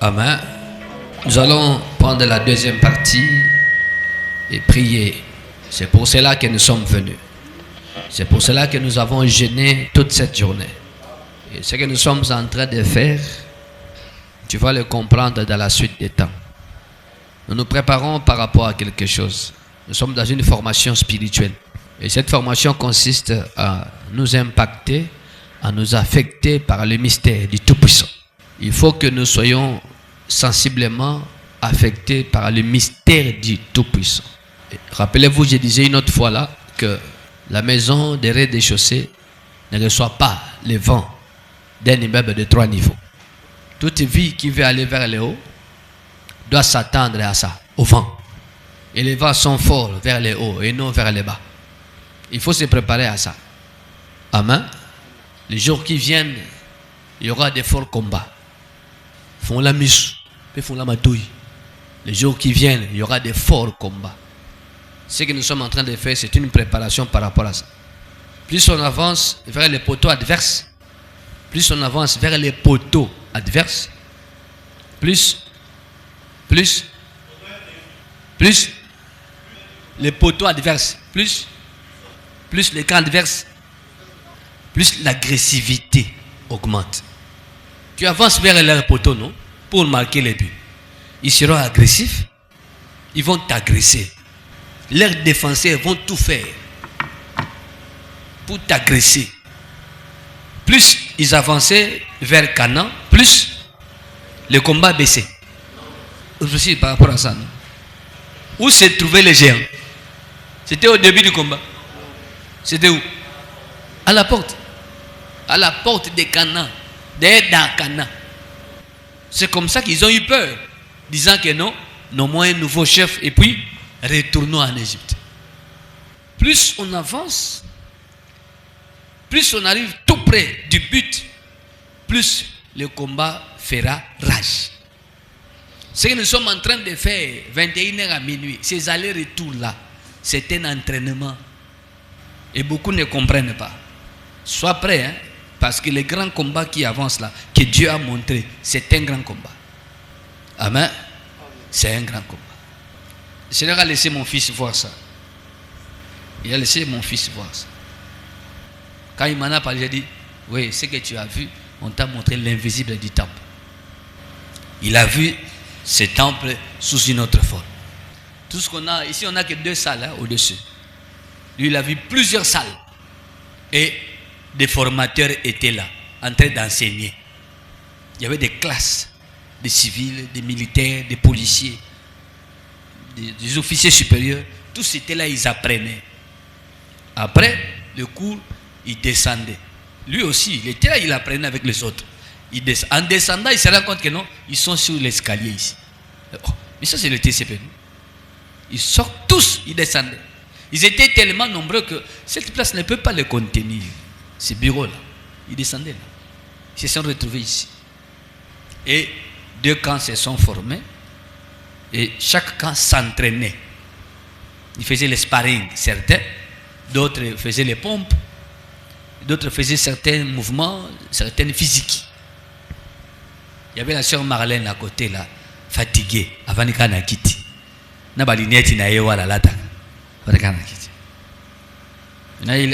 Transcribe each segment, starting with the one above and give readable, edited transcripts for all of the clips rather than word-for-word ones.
Amen. Nous allons prendre la deuxième partie et prier. C'est pour cela que nous sommes venus. C'est pour cela que nous avons jeûné toute cette journée. Et ce que nous sommes en train de faire, tu vas le comprendre dans la suite des temps. Nous nous préparons par rapport à quelque chose. Nous sommes dans une formation spirituelle. Et cette formation consiste à nous impacter, à nous affecter par le mystère du Tout-Puissant. Il faut que nous soyons sensiblement affectés par le mystère du Tout-Puissant. Rappelez-vous, je disais une autre fois là que la maison des rez-de-chaussée ne reçoit pas le vent d'un immeuble de 3 niveaux. Toute vie qui veut aller vers le haut doit s'attendre à ça, au vent. Et les vents sont forts vers le haut et non vers le bas. Il faut se préparer à ça. Amen. Les jours qui viennent, il y aura des forts combats. Font la mise, puis font la matouille. Les jours qui viennent, il y aura des forts combats. Ce que nous sommes en train de faire, c'est une préparation par rapport à ça. Plus on avance vers les poteaux adverses, plus on avance vers les poteaux adverses, plus les poteaux adverses, plus les camps adverses, plus l'agressivité augmente. Tu avances vers leurs poteaux, non? Pour marquer les buts. Ils seront agressifs, ils vont t'agresser. Leurs défenseurs vont tout faire pour t'agresser. Plus ils avançaient vers Canaan, plus le combat baissait. Aussi par rapport à ça, non? Où se trouvaient les géants? C'était au début du combat. C'était où? À la porte. À la porte de Canaan. Dans Canaan. C'est comme ça qu'ils ont eu peur, disant que non, nommons un nouveau chef et puis retournons en Égypte. Plus on avance, plus on arrive tout près du but, plus le combat fera rage. Ce que nous sommes en train de faire, 21h à minuit, ces allers-retours-là, c'est un entraînement. Et beaucoup ne comprennent pas. Sois prêt, hein, parce que les grands combats qui avancent là, que Dieu a montré, c'est un grand combat. Amen. C'est un grand combat. Le Seigneur a laissé mon fils voir ça. Il a laissé mon fils voir ça. Quand il m'en a parlé, j'ai dit, oui, ce que tu as vu, on t'a montré l'invisible du temple. Il a vu ce temple sous une autre forme. Tout ce qu'on a, ici on n'a que 2 salles hein, au-dessus. Lui, il a vu plusieurs salles. Et des formateurs étaient là, en train d'enseigner. Il y avait des classes, des civils, des militaires, des policiers, des officiers supérieurs. Tous étaient là, ils apprenaient. Après le cours, ils descendaient. Lui aussi, il était là, il apprenait avec les autres. En descendant, il se rend compte que non, ils sont sur l'escalier ici. Oh, mais ça, c'est le TCP. Ils sortent tous, ils descendaient. Ils étaient tellement nombreux que cette place ne peut pas les contenir. Ces bureaux-là, ils descendaient là. Ils se sont retrouvés ici. Et 2 camps se sont formés. Et chaque camp s'entraînait. Ils faisaient les sparring, certains. D'autres faisaient les pompes. D'autres faisaient certains mouvements, certaines physiques. Il y avait la sœur Marlène à côté là, fatiguée, avant de faire kiti.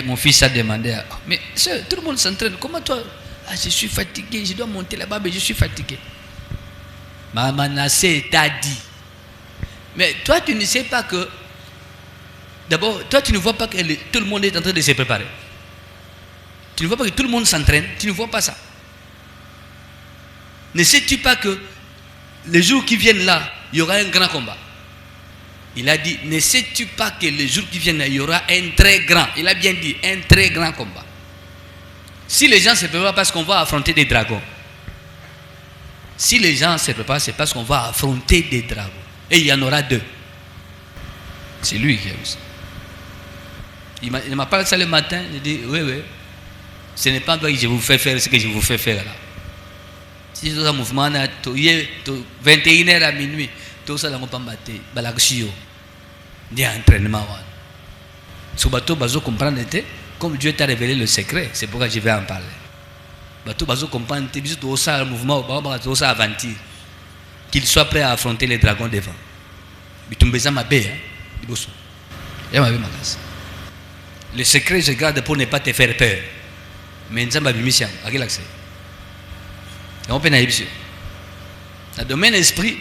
Mon fils a demandé, mais sœur, tout le monde s'entraîne, comment toi? Ah, je suis fatigué, je dois monter là-bas, mais je suis fatigué. Maman Nassé t'a dit, mais toi tu ne sais pas que, d'abord, toi tu ne vois pas que tout le monde est en train de se préparer. Tu ne vois pas que tout le monde s'entraîne, tu ne vois pas ça. Ne sais-tu pas que les jours qui viennent là, il y aura un grand combat? Il a dit, ne sais-tu pas que les jours qui viennent là, il y aura un très grand, il a bien dit, un très grand combat. Si les gens se préparent parce qu'on va affronter des dragons. Si les gens se préparent, c'est parce qu'on va affronter des dragons. Et il y en aura 2. C'est lui qui a eu ça. Il m'a parlé de ça le matin, il dit, oui, ce n'est pas toi que je vous fais faire ce que je vous fais faire là. Si tout ça mouvement, 21h à minuit, tout ça, on va pas battre. Balakshio. Il y a un entraînement. Ce bateau, bazo comprendre, comme Dieu t'a révélé le secret, c'est pourquoi je vais en parler. Bateau, bazo comprendre, tout ça, le mouvement, tout ça, aventure. qu'il soit prêt à affronter les dragons devant. Le secret, je garde pour ne pas te faire peur. Mais nous avons mission. À quel accès? On peut naïf. Dans le domaine esprit,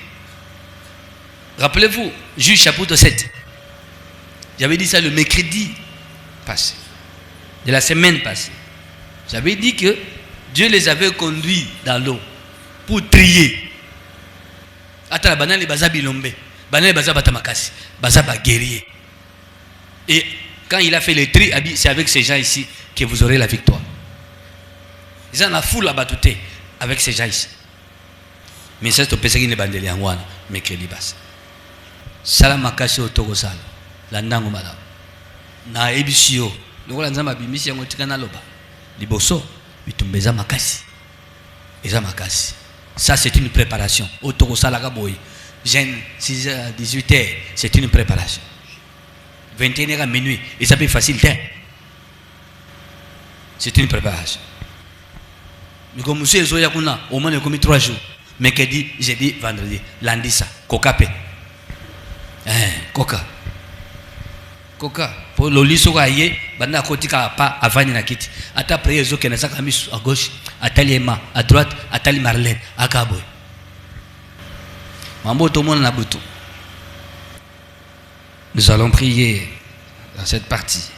rappelez-vous, Juge chapitre 7. J'avais dit ça le mercredi passé, de la semaine passée. J'avais dit que Dieu les avait conduits dans l'eau pour trier. Attends, banane les baza bilombe, banane les baza batamakasi, baza guerrier. Et quand il a fait le tri, c'est avec ces gens ici que vous aurez la victoire. Ils ont la foule à batouter avec ces gens ici. Mais c'est au PSG qui ne bandeli en wana, mercredi passé. Salamakasi au Togo sala, landango madame. Na ebisio, lokola nzamba bimisi yango tikana loba. Liboso, bitumbeza makasi. Eza makasi. Ça c'est une préparation. Au Togo sala kaboy. Jeune 6h 18h, c'est une préparation. 21h à minuit, et ça peut être facile. C'est une préparation. Mais comme monsieur Zoya Kuna, au moins il a commis 3 jours. Mercredi, jeudi, vendredi, lundi ça. Coca pe. Coca. Coca. Pour le lit sur aïe, banda koti ka pas avant na kiti. Ata prier zo kena sa kamis à gauche, atali Emma à droite, atali Marlène à Kaboy. Mambo tout le monde na butu. Nous allons prier dans cette partie.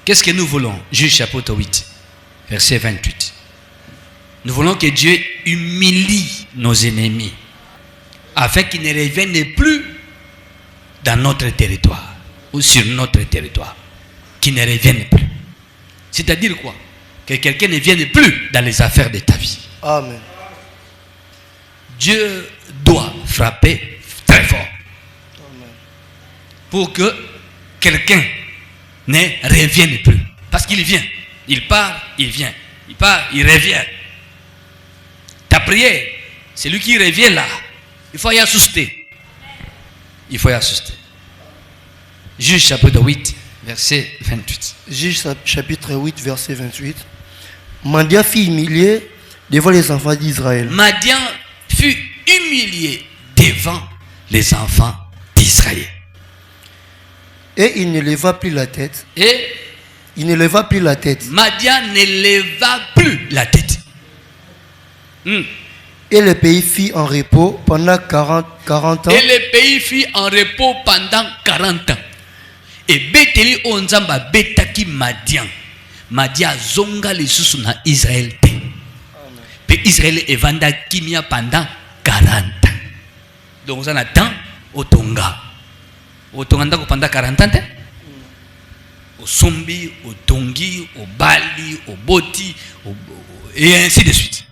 Qu'est-ce que nous voulons? Juge chapitre 8, verset 28. Nous voulons que Dieu humilie nos ennemis afin qu'ils ne reviennent plus dans notre territoire ou sur notre territoire. Qu'ils ne reviennent plus. C'est-à-dire quoi? Que quelqu'un ne vienne plus dans les affaires de ta vie. Amen. Dieu doit frapper très fort pour que quelqu'un ne revienne plus. Parce qu'il vient. Il part, il vient. Il part, il revient. Ta prière, c'est lui qui revient là. Il faut y assister. Il faut y assister. Juge chapitre 8, verset 28. Juge chapitre 8, verset 28. Madian fut humilié devant les enfants d'Israël. Madian fut humilié devant les enfants d'Israël. Et il ne leva plus la tête. Et il ne leva plus la tête. Madian ne leva plus la tête. Et le pays fut en repos pendant 40 ans. Et le pays fut en repos pendant 40 ans. Et Beteli onzamba betaki Madian. Madian zonga les sous na Israël. Puis Israël evanda kimia pendant 40 ans. Donc on attend au Tonga. Au Tonga pendant 40 ans. Au Sombi, au Tongi, au Bali, au Boti, et ainsi de suite.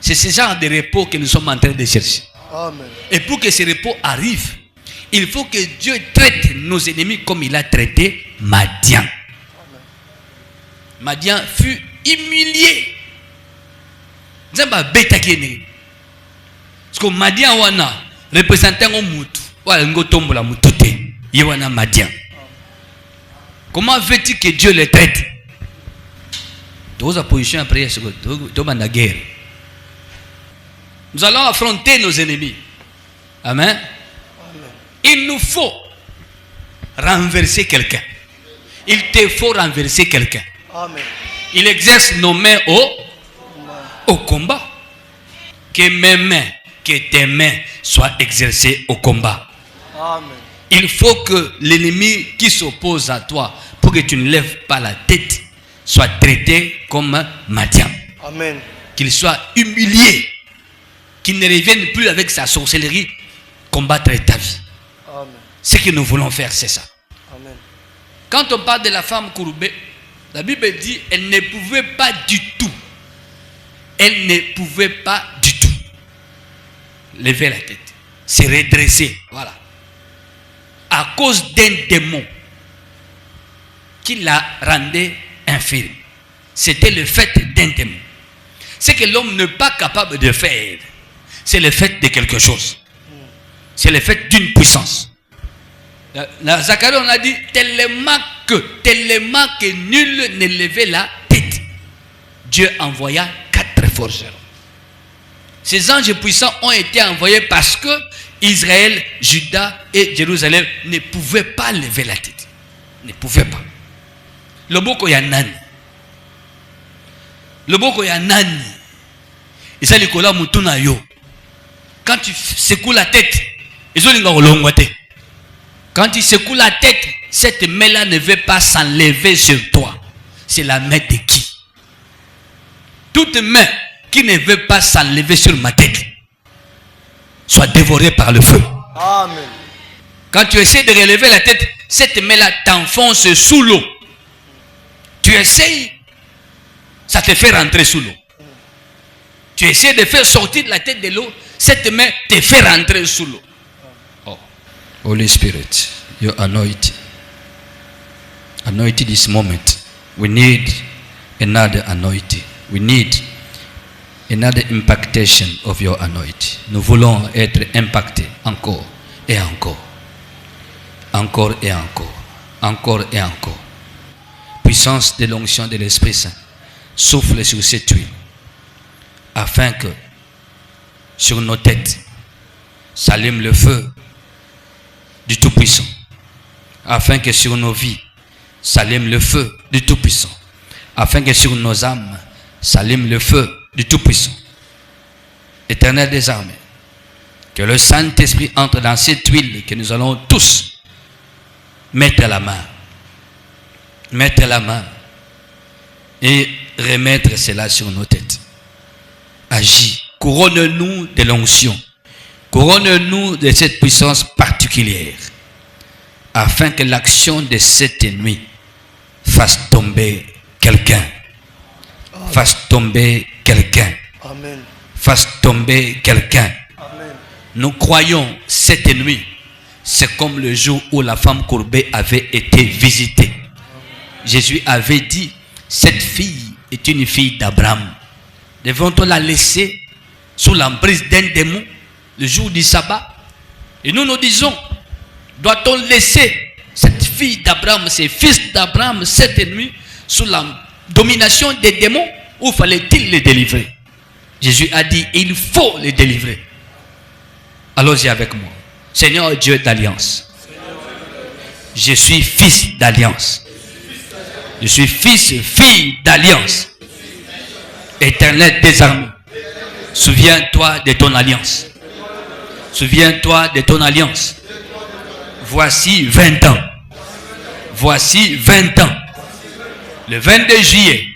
C'est ce genre de repos que nous sommes en train de chercher. Amen. Et pour que ce repos arrive, il faut que Dieu traite nos ennemis comme il a traité Madian. Amen. Madian fut humilié. Zamba betakene. Parce que Madian wana représentant au mutu, wala ngotombo la mutute, yewana Madian. Comment veux-tu que Dieu les traite? Dans la position après, c'est la guerre. Nous allons affronter nos ennemis. Amen. Amen. Il nous faut renverser quelqu'un. Il te faut renverser quelqu'un. Amen. Il exerce nos mains au combat. Que mes mains, que tes mains soient exercées au combat. Amen. Il faut que l'ennemi qui s'oppose à toi, pour que tu ne lèves pas la tête, soit traité comme Madian. Amen. Qu'il soit humilié. Qu'il ne revienne plus avec sa sorcellerie combattre ta vie. Amen. Ce que nous voulons faire, c'est ça. Amen. Quand on parle de la femme courbée, la Bible dit elle ne pouvait pas du tout. Elle ne pouvait pas du tout lever la tête, se redresser. Voilà. À cause d'un démon qui la rendait infirme. C'était le fait d'un démon. Ce que l'homme n'est pas capable de faire, c'est le fait de quelque chose. C'est le fait d'une puissance. Dans Zacharie, on a dit tellement que nul ne levait la tête. Dieu envoya 4 forgerons. Ces anges puissants ont été envoyés parce que Israël, Juda et Jérusalem ne pouvaient pas lever la tête. Ne pouvaient pas. Le boko ya nani. Le boko ya nani. Et ça, Nicolas Moutuna yo. Quand tu secoues la tête, quand tu secoues la tête, cette main-là ne veut pas s'enlever sur toi. C'est la main de qui? Toute main qui ne veut pas s'enlever sur ma tête soit dévorée par le feu. Amen. Quand tu essaies de relever la tête, cette main-là t'enfonce sous l'eau. Tu essayes, ça te fait rentrer sous l'eau. Tu essaies de faire sortir la tête de l'eau, cette main te fait rentrer sous l'eau. Oh. Holy Spirit, your anointing. Anointing this moment. We need another anointing. We need another impactation of your anointing. Nous voulons être impactés encore et encore. Encore et encore. Encore et encore. Puissance de l'onction de l'Esprit Saint. Souffle sur cette huile. Afin que sur nos têtes s'allume le feu du Tout-Puissant. Afin que sur nos vies s'allume le feu du Tout-Puissant. Afin que sur nos âmes s'allume le feu du Tout-Puissant. Éternel des armées, que le Saint-Esprit entre dans cette huile que nous allons tous mettre la main. Mettre la main et remettre cela sur nos têtes. Agis. Couronne-nous de l'onction. Couronne-nous de cette puissance particulière. Afin que l'action de cette nuit fasse tomber quelqu'un. Fasse tomber quelqu'un. Amen. Fasse tomber quelqu'un. Amen. Nous croyons cette nuit, c'est comme le jour où la femme courbée avait été visitée. Jésus avait dit, cette fille est une fille d'Abraham. Devons-nous la laisser sous l'emprise d'un démon le jour du sabbat? Et nous nous disons, doit-on laisser cette fille d'Abraham, ces fils d'Abraham cette nuit sous la domination des démons, ou fallait-il les délivrer? Jésus a dit, il faut les délivrer. Allons-y avec moi. Seigneur Dieu d'alliance, je suis fils d'alliance. Je suis fils, fille d'alliance. Éternel des armées, souviens-toi de ton alliance. Souviens-toi de ton alliance. Voici 20 ans. Voici 20 ans. Le 22 juillet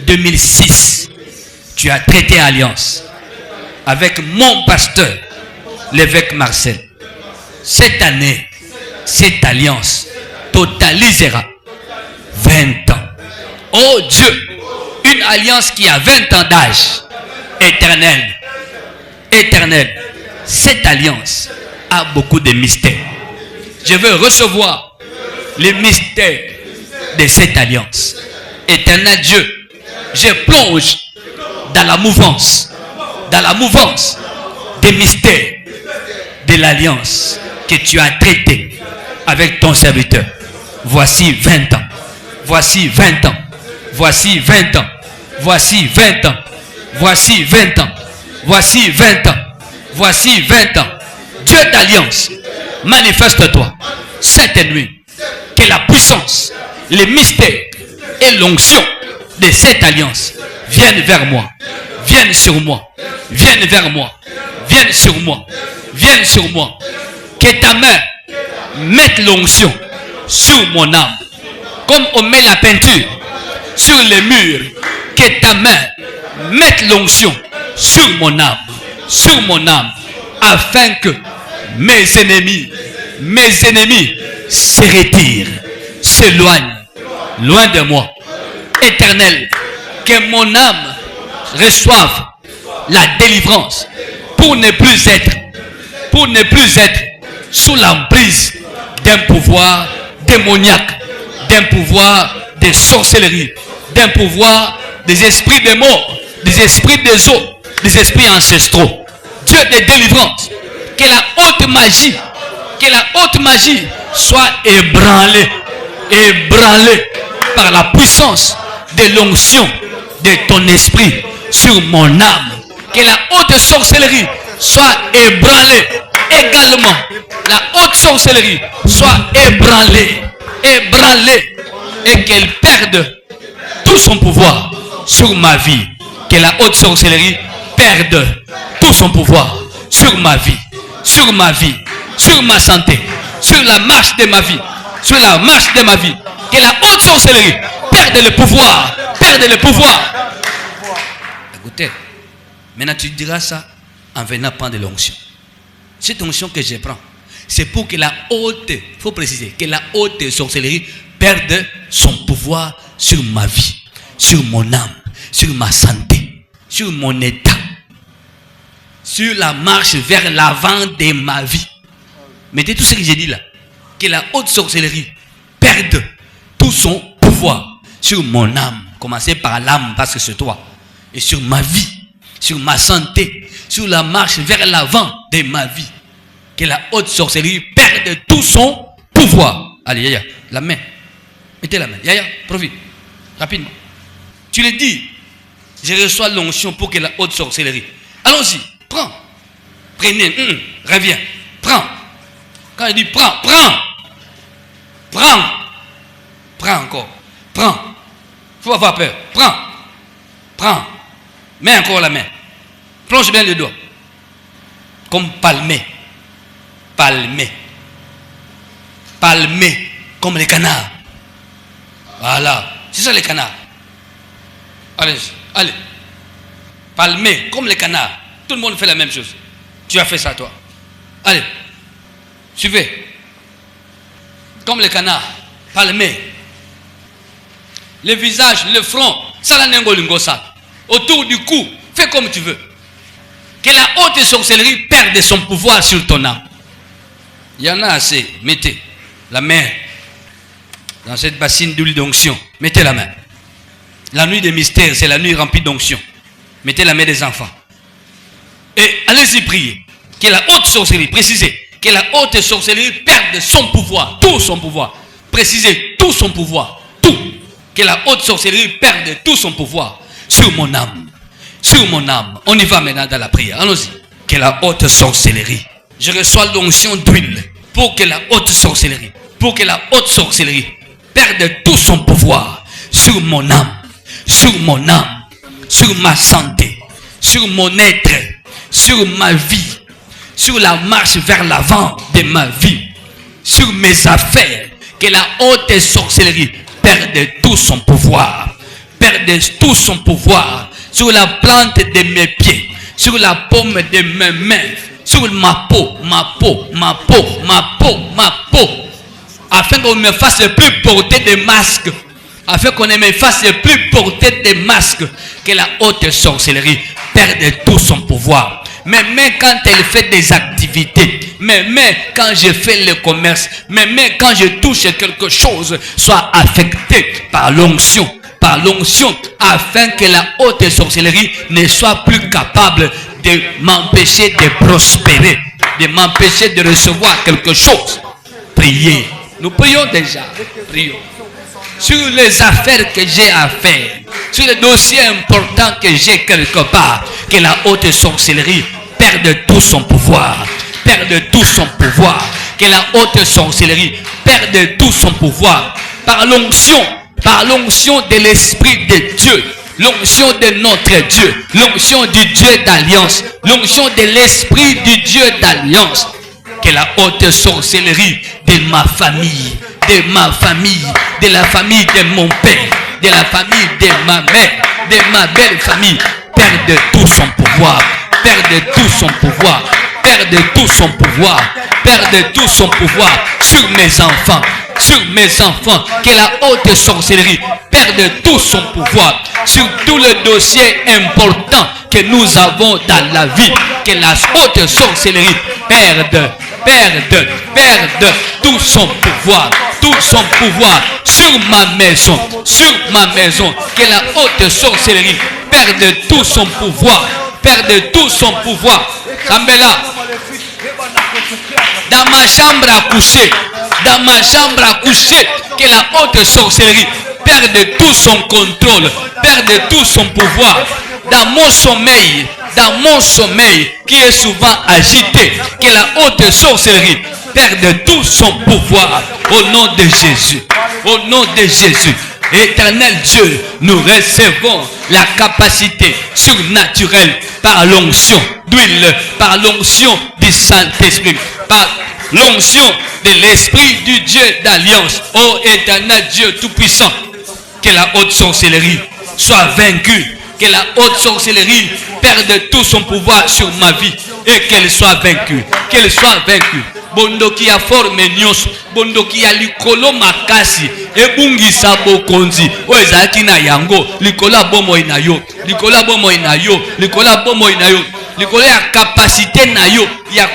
2006, tu as traité alliance avec mon pasteur, l'évêque Marcel. Cette année, cette alliance totalisera 20 ans. Oh Dieu, une alliance qui a 20 ans d'âge. Éternel. Éternel. Cette alliance a beaucoup de mystères. Je veux recevoir les mystères de cette alliance. Éternel Dieu, je plonge dans la mouvance des mystères de l'alliance que tu as traitée avec ton serviteur. Voici 20 ans. Voici 20 ans. Voici 20 ans. Voici 20 ans. Voici 20 ans. Voici 20 ans. Voici 20 ans. Dieu d'alliance, manifeste-toi cette nuit. Que la puissance, les mystères et l'onction de cette alliance viennent vers moi. Viennent sur moi. Viennent vers moi. Viennent sur moi. Viennent sur moi. Que ta main mette l'onction sur mon âme. Comme on met la peinture sur les murs. Que ta main mette l'onction sur mon âme. Sur mon âme. Afin que mes ennemis se retirent, s'éloignent loin de moi. Éternel, que mon âme reçoive la délivrance pour ne plus être sous l'emprise d'un pouvoir démoniaque, d'un pouvoir de sorcellerie, d'un pouvoir des esprits des morts, des esprits des eaux, des esprits ancestraux. Dieu de délivrance, que la haute magie soit ébranlée par la puissance de l'onction de ton esprit sur mon âme Que la haute sorcellerie soit ébranlée également. La haute sorcellerie soit ébranlée, ébranlée, et qu'elle perde tout son pouvoir sur ma vie. Que la haute sorcellerie perde tout son pouvoir sur ma vie, sur ma vie, sur ma santé, sur la marche de ma vie, sur la marche de ma vie. Que la haute sorcellerie perde le pouvoir, perde le pouvoir. Écoutez, maintenant tu diras ça en venant prendre l'onction. Cette onction que je prends, c'est pour que la haute, il faut préciser, que la haute sorcellerie perde son pouvoir sur ma vie, sur mon âme, sur ma santé, sur mon état, sur la marche vers l'avant de ma vie. Mettez tout ce que j'ai dit là. Que la haute sorcellerie perde tout son pouvoir sur mon âme. Commencez par l'âme parce que c'est toi. Et sur ma vie, sur ma santé, sur la marche vers l'avant de ma vie. Que la haute sorcellerie perde tout son pouvoir. Allez, Yaya, la main. Mettez la main. Yaya, profite. Rapidement. Tu le dis. Je reçois l'onction pour que la haute sorcellerie. Allons-y. Prends. Prenez. Reviens. Prends. Quand je dis prends, prends. Prends. Prends encore. Prends. Il faut avoir peur. Prends. Prends. Mets encore la main. Plonge bien le doigt. Comme palmer. Palmer. Palmer. Comme les canards. Voilà. C'est ça les canards. Allez. Allez. Palmer. Comme les canards. Tout le monde fait la même chose. Tu as fait ça toi. Allez. Suivez. Comme les canards. Palmer. Le visage, le front. Autour du cou. Fais comme tu veux. Que la haute sorcellerie perde son pouvoir sur ton âme. Il y en a assez. Mettez la main dans cette bassine d'huile d'onction. Mettez la main. La nuit des mystères, c'est la nuit remplie d'onction. Mettez la main des enfants. Et allez-y prier. Que la haute sorcellerie, précisez, que la haute sorcellerie perde son pouvoir, tout son pouvoir. Précisez, tout son pouvoir, tout. Que la haute sorcellerie perde tout son pouvoir sur mon âme. Sur mon âme. On y va maintenant dans la prière. Allons-y. Que la haute sorcellerie. Je reçois l'onction d'huile pour que la haute sorcellerie, perde tout son pouvoir sur mon âme, sur ma santé, sur mon être, sur ma vie, sur la marche vers l'avant de ma vie, sur mes affaires. Que la haute sorcellerie perde tout son pouvoir, sur la plante de mes pieds, sur la paume de mes mains, sur ma peau, afin qu'on ne me fasse plus porter des masques, que la haute sorcellerie perde tout son pouvoir. Même quand elle fait des activités, même quand je fais le commerce, même quand je touche quelque chose, soit affecté par l'onction, afin que la haute sorcellerie ne soit plus capable de m'empêcher de prospérer, de m'empêcher de recevoir quelque chose. Priez. Nous prions déjà. Prions. Sur les affaires que j'ai à faire, sur les dossiers importants que j'ai quelque part, que la haute sorcellerie perde tout son pouvoir. Que la haute sorcellerie perde tout son pouvoir. Par l'onction de l'Esprit de Dieu, l'onction de notre Dieu, l'onction du Dieu d'alliance, l'onction de l'Esprit du Dieu d'alliance. Que la haute sorcellerie de ma famille, de la famille de mon père, de la famille de ma mère, de ma belle famille, perde tout son pouvoir, sur mes enfants, que la haute sorcellerie perde tout son pouvoir sur tout le dossier important que nous avons dans la vie, que la haute sorcellerie perde tout son pouvoir sur ma maison, que la haute sorcellerie perde tout son pouvoir, Sambela, dans ma chambre à coucher, que la haute sorcellerie perde tout son contrôle, perde tout son pouvoir. Dans mon sommeil, dans mon sommeil qui est souvent agité, que la haute sorcellerie perde tout son pouvoir au nom de Jésus. Au nom de Jésus. Éternel Dieu, nous recevons la capacité surnaturelle par l'onction d'huile, par l'onction du Saint-Esprit, par l'onction de l'Esprit du Dieu d'Alliance. Ô éternel Dieu Tout-Puissant, que la haute sorcellerie soit vaincue, que la haute sorcellerie perde tout son pouvoir sur ma vie et qu'elle soit vaincue, qu'elle soit vaincue. Bondoki ya forme nyos, bondoki ya likolo makasi, ebungisa bokonzi, oezaki na yango, likola bomo inayo, likola bomo inayo, likola bomo inayo, likola ya capacité nayo, ya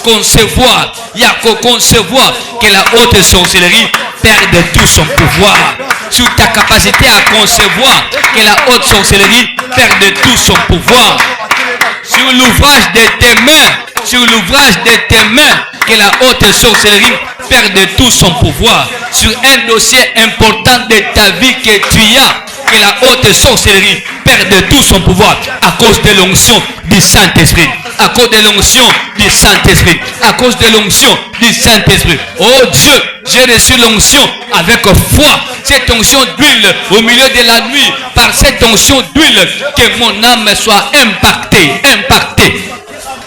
concevoir, ya concevoir que la haute sorcellerie perde tout son pouvoir. Sur ta capacité à concevoir que la haute sorcellerie perde tout son pouvoir. Sur l'ouvrage de tes mains, sur l'ouvrage de tes mains, que la haute sorcellerie perde tout son pouvoir. Sur un dossier important de ta vie que tu as, que la haute sorcellerie perde tout son pouvoir à cause de l'onction du Saint-Esprit. À cause de l'onction du Saint-Esprit. À cause de l'onction du Saint-Esprit. Oh Dieu, j'ai reçu l'onction avec foi. Cette onction d'huile au milieu de la nuit. Par cette onction d'huile, que mon âme soit impactée.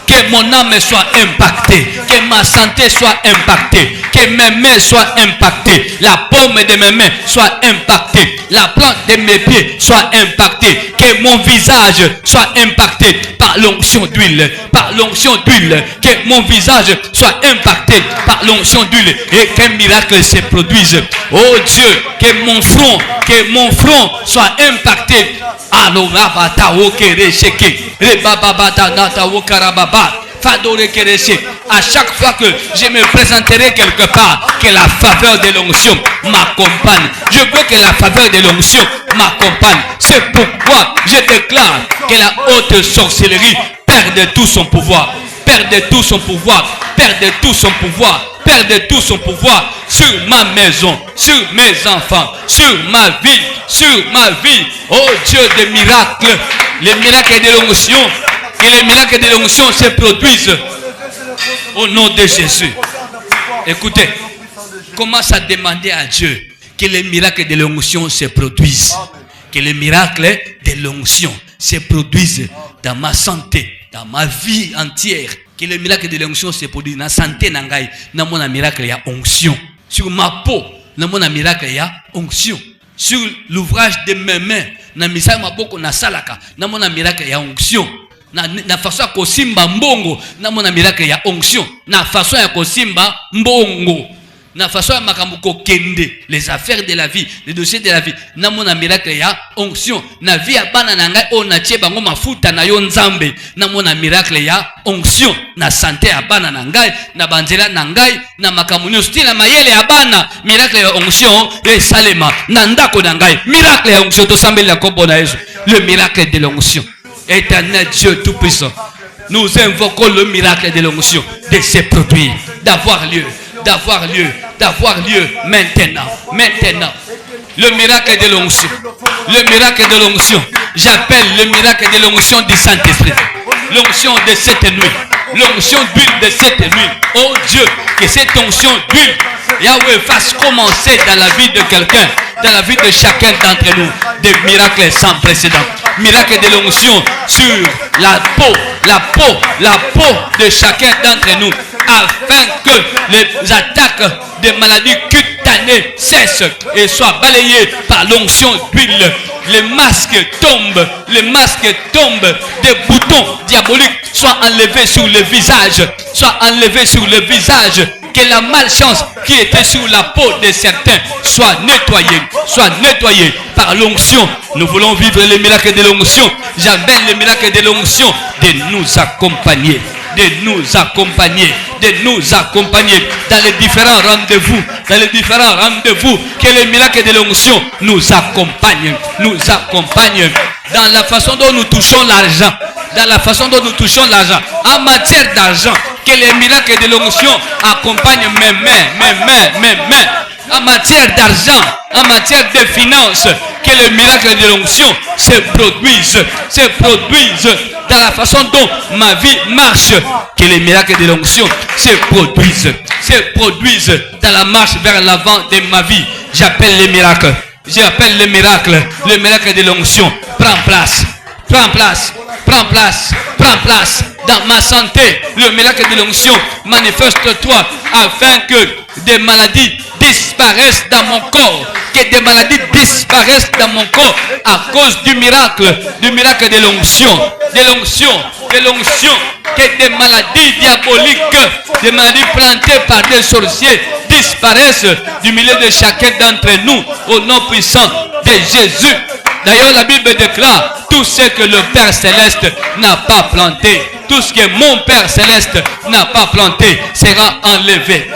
Que mon âme soit impactée, que ma santé soit impactée, que mes mains soient impactées, la paume de mes mains soit impactée, la plante de mes pieds soit impactée, que mon visage soit impacté par l'onction d'huile, par l'onction d'huile, que mon visage soit impacté par l'onction d'huile et qu'un miracle se produise. Oh Dieu, que mon front soit impacté. À chaque fois que je me présenterai quelque part, que la faveur de l'onction m'accompagne. Je veux que la faveur de l'onction m'accompagne. C'est pourquoi je déclare que la haute sorcellerie perde tout son pouvoir. Perde tout son pouvoir. Perde tout son pouvoir. Perde tout son pouvoir sur ma maison, sur mes enfants, sur ma vie, sur ma vie. Oh Dieu des miracles, les miracles de l'onction, que les miracles de l'onction se produisent au nom de Jésus. Écoutez, commence à demander à Dieu que les miracles de l'onction se produisent. Que les miracles de l'onction se produisent dans ma santé, dans ma vie entière. Que le miracle de l'onction se produit dans la santé nangai, dans mon miracle il y a onction. Sur ma peau, dans mon miracle il y a onction. Sur l'ouvrage de mes mains, dans misala maboko na salaka, dans mon miracle il y a onction. Na façon ya kosimba mbongo, dans mon miracle il y a onction. Na façon ya kosimba mbongo, na façon ya makambo kokende, les affaires de la vie, les dossiers de la vie, na mon miracle il y a onction. Na vie ya bana nangai o na tie bango mafuta na yo nzambe, na mon miracle il y a onction. Na santé ya bana nangai, na banzela nangai, na makambo nyonso tina mayele ya bana, miracle ya onction et salema. Na ndako nangai, miracle ya onction to sambeli ya kombo na Yesu. Le miracle de l'onction. Éternel Dieu Tout-Puissant, nous invoquons le miracle de l'onction de se produire, d'avoir lieu maintenant. Le miracle de l'onction. Le miracle de l'onction. J'appelle le miracle de l'onction du Saint-Esprit. L'onction de cette nuit. L'onction d'huile de cette nuit. Oh Dieu, que cette onction d'huile, Yahweh, fasse commencer dans la vie de quelqu'un, dans la vie de chacun d'entre nous, des miracles sans précédent. Miracle de l'onction sur la peau de chacun d'entre nous, afin que les attaques des maladies cutanées cessent et soient balayées par l'onction d'huile. Les masques tombent, des boutons diaboliques soient enlevés sur le visage, que la malchance qui était sur la peau de certains soit nettoyée par l'onction. Nous voulons vivre les miracles de l'onction. J'appelle les miracles de l'onction de nous accompagner dans les différents rendez-vous, que les miracles de l'onction nous accompagnent dans la façon dont nous touchons l'argent, en matière d'argent, que les miracles de l'onction accompagnent mes mains, en matière d'argent, en matière de finances, que les miracles de l'onction se produisent dans la façon dont ma vie marche, que les miracles de l'onction se produisent dans la marche vers l'avant de ma vie. J'appelle les miracles. J'appelle le miracle de l'onction. Prends place dans ma santé. Le miracle de l'onction, manifeste-toi afin que des maladies disparaissent dans mon corps. Que des maladies disparaissent dans mon corps à cause du miracle de l'onction. Que des maladies diaboliques, des maladies plantées par des sorciers disparaissent du milieu de chacun d'entre nous au nom puissant de Jésus. D'ailleurs, la Bible déclare tout ce que le Père Céleste n'a pas planté, tout ce que mon Père Céleste n'a pas planté sera enlevé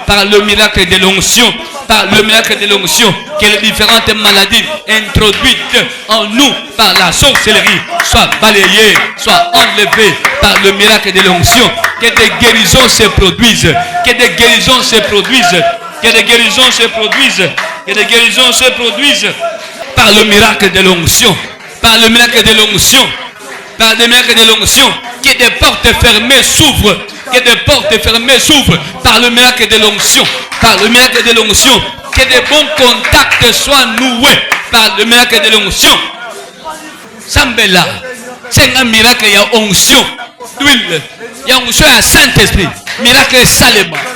par le miracle de l'onction. Par le miracle de l'onction, que les différentes maladies introduites en nous par la sorcellerie soient balayées, soient enlevées par le miracle de l'onction. Que des guérisons se produisent, que des guérisons se produisent, que des guérisons se produisent, que des guérisons se produisent par le miracle de l'onction, par le miracle de l'onction, par le miracle de l'onction. Que des portes fermées s'ouvrent, que des portes fermées s'ouvrent par le miracle de l'onction. Par le miracle de l'onction, que des bons contacts soient noués par le miracle de l'onction. Sambela, c'est un miracle, il y a onction d'huile, il y a onction à Saint-Esprit. Miracle Salema,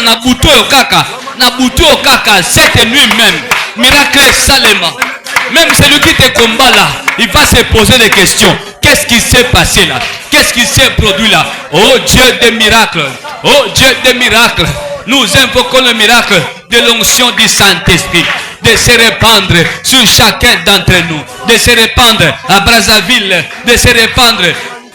na buto au kaka, cette nuit même. Miracle Salema. Même celui qui te combat là, il va se poser des questions. Qu'est-ce qui s'est passé là? Qu'est-ce qui s'est produit là? Oh Dieu des miracles. Oh Dieu des miracles. Nous invoquons le miracle de l'onction du Saint-Esprit. De se répandre sur chacun d'entre nous. De se répandre à Brazzaville. De se répandre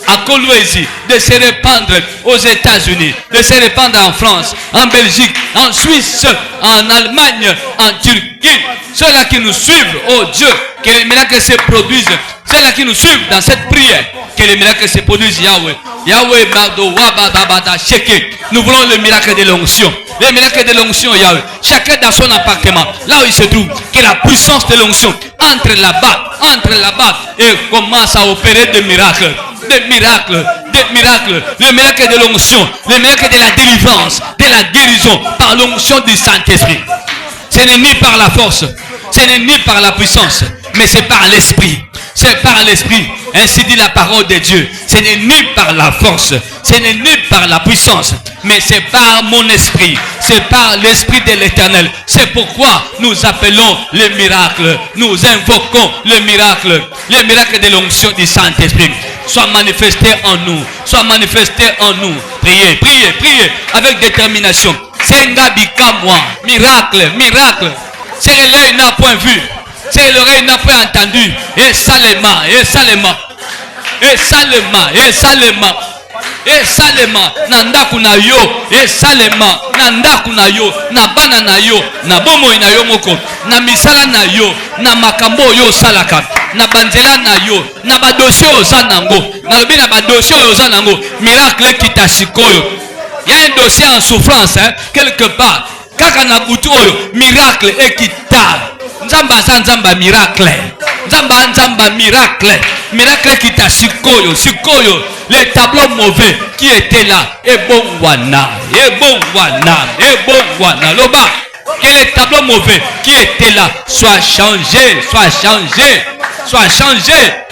à Kolwezi, de se répandre aux États-Unis, de se répandre en France, en Belgique, en Suisse, en Allemagne, en Turquie. Ceux-là qui nous suivent, oh Dieu, que les miracles se produisent. Ceux-là qui nous suivent dans cette prière, que les miracles se produisent, Yahweh. Yahweh, nous voulons le miracle de l'onction. Le miracle de l'onction, Yahweh. Chacun dans son appartement, là où il se trouve, que la puissance de l'onction entre là-bas et commence à opérer des miracles. Des miracles, le miracle de l'onction, le miracle de la délivrance, de la guérison par l'onction du Saint-Esprit. Ce n'est ni par la force, ce n'est ni par la puissance, mais c'est par l'esprit. C'est par l'esprit. Ainsi dit la parole de Dieu. Ce n'est ni par la force, ce n'est ni par la puissance, mais c'est par mon esprit. C'est par l'esprit de l'Éternel. C'est pourquoi nous appelons le miracle. Nous invoquons le miracle de l'onction du Saint-Esprit. Soit manifesté en nous. Soit manifesté en nous. Priez, priez, priez avec détermination. C'est un gars moi. Miracle. C'est l'œil n'a point vu. C'est l'oreille n'a point entendu. Et salema. Na ndaku na yo, esalema na ndaku na yo, na bana na yo, na bomoi na yo moko, na misala na yo, na makambo yo salaka, na banzela na yo, na badossier ozanango, na lobi na badossier ozanango, miracle kitasikoyo. Il y a un dossier en souffrance quelque part. Kaka na butu oyo, miracle ekita. Nzamba miracle. Nzamba miracle. Miracle kitasikoyo, sikoyo. Les tableaux mauvais qui étaient là, et bon wana, loba, que les tableaux mauvais qui étaient là soient changés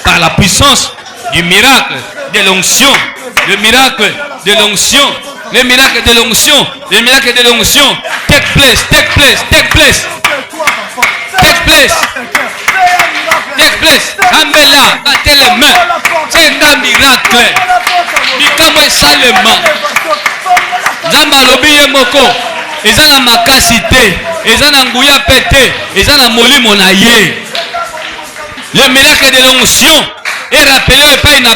par la puissance du miracle de l'onction, le miracle de l'onction, le miracle de l'onction, le miracle de l'onction. Take place. Ambela, battez les mains. C'est un miracle. Mikamo esalema. Nzamba lobi ye moko. Eza na makasi te. Eza na nguya pete. Eza na molimo na ye. Le miracle de l'onction est rappelé epai na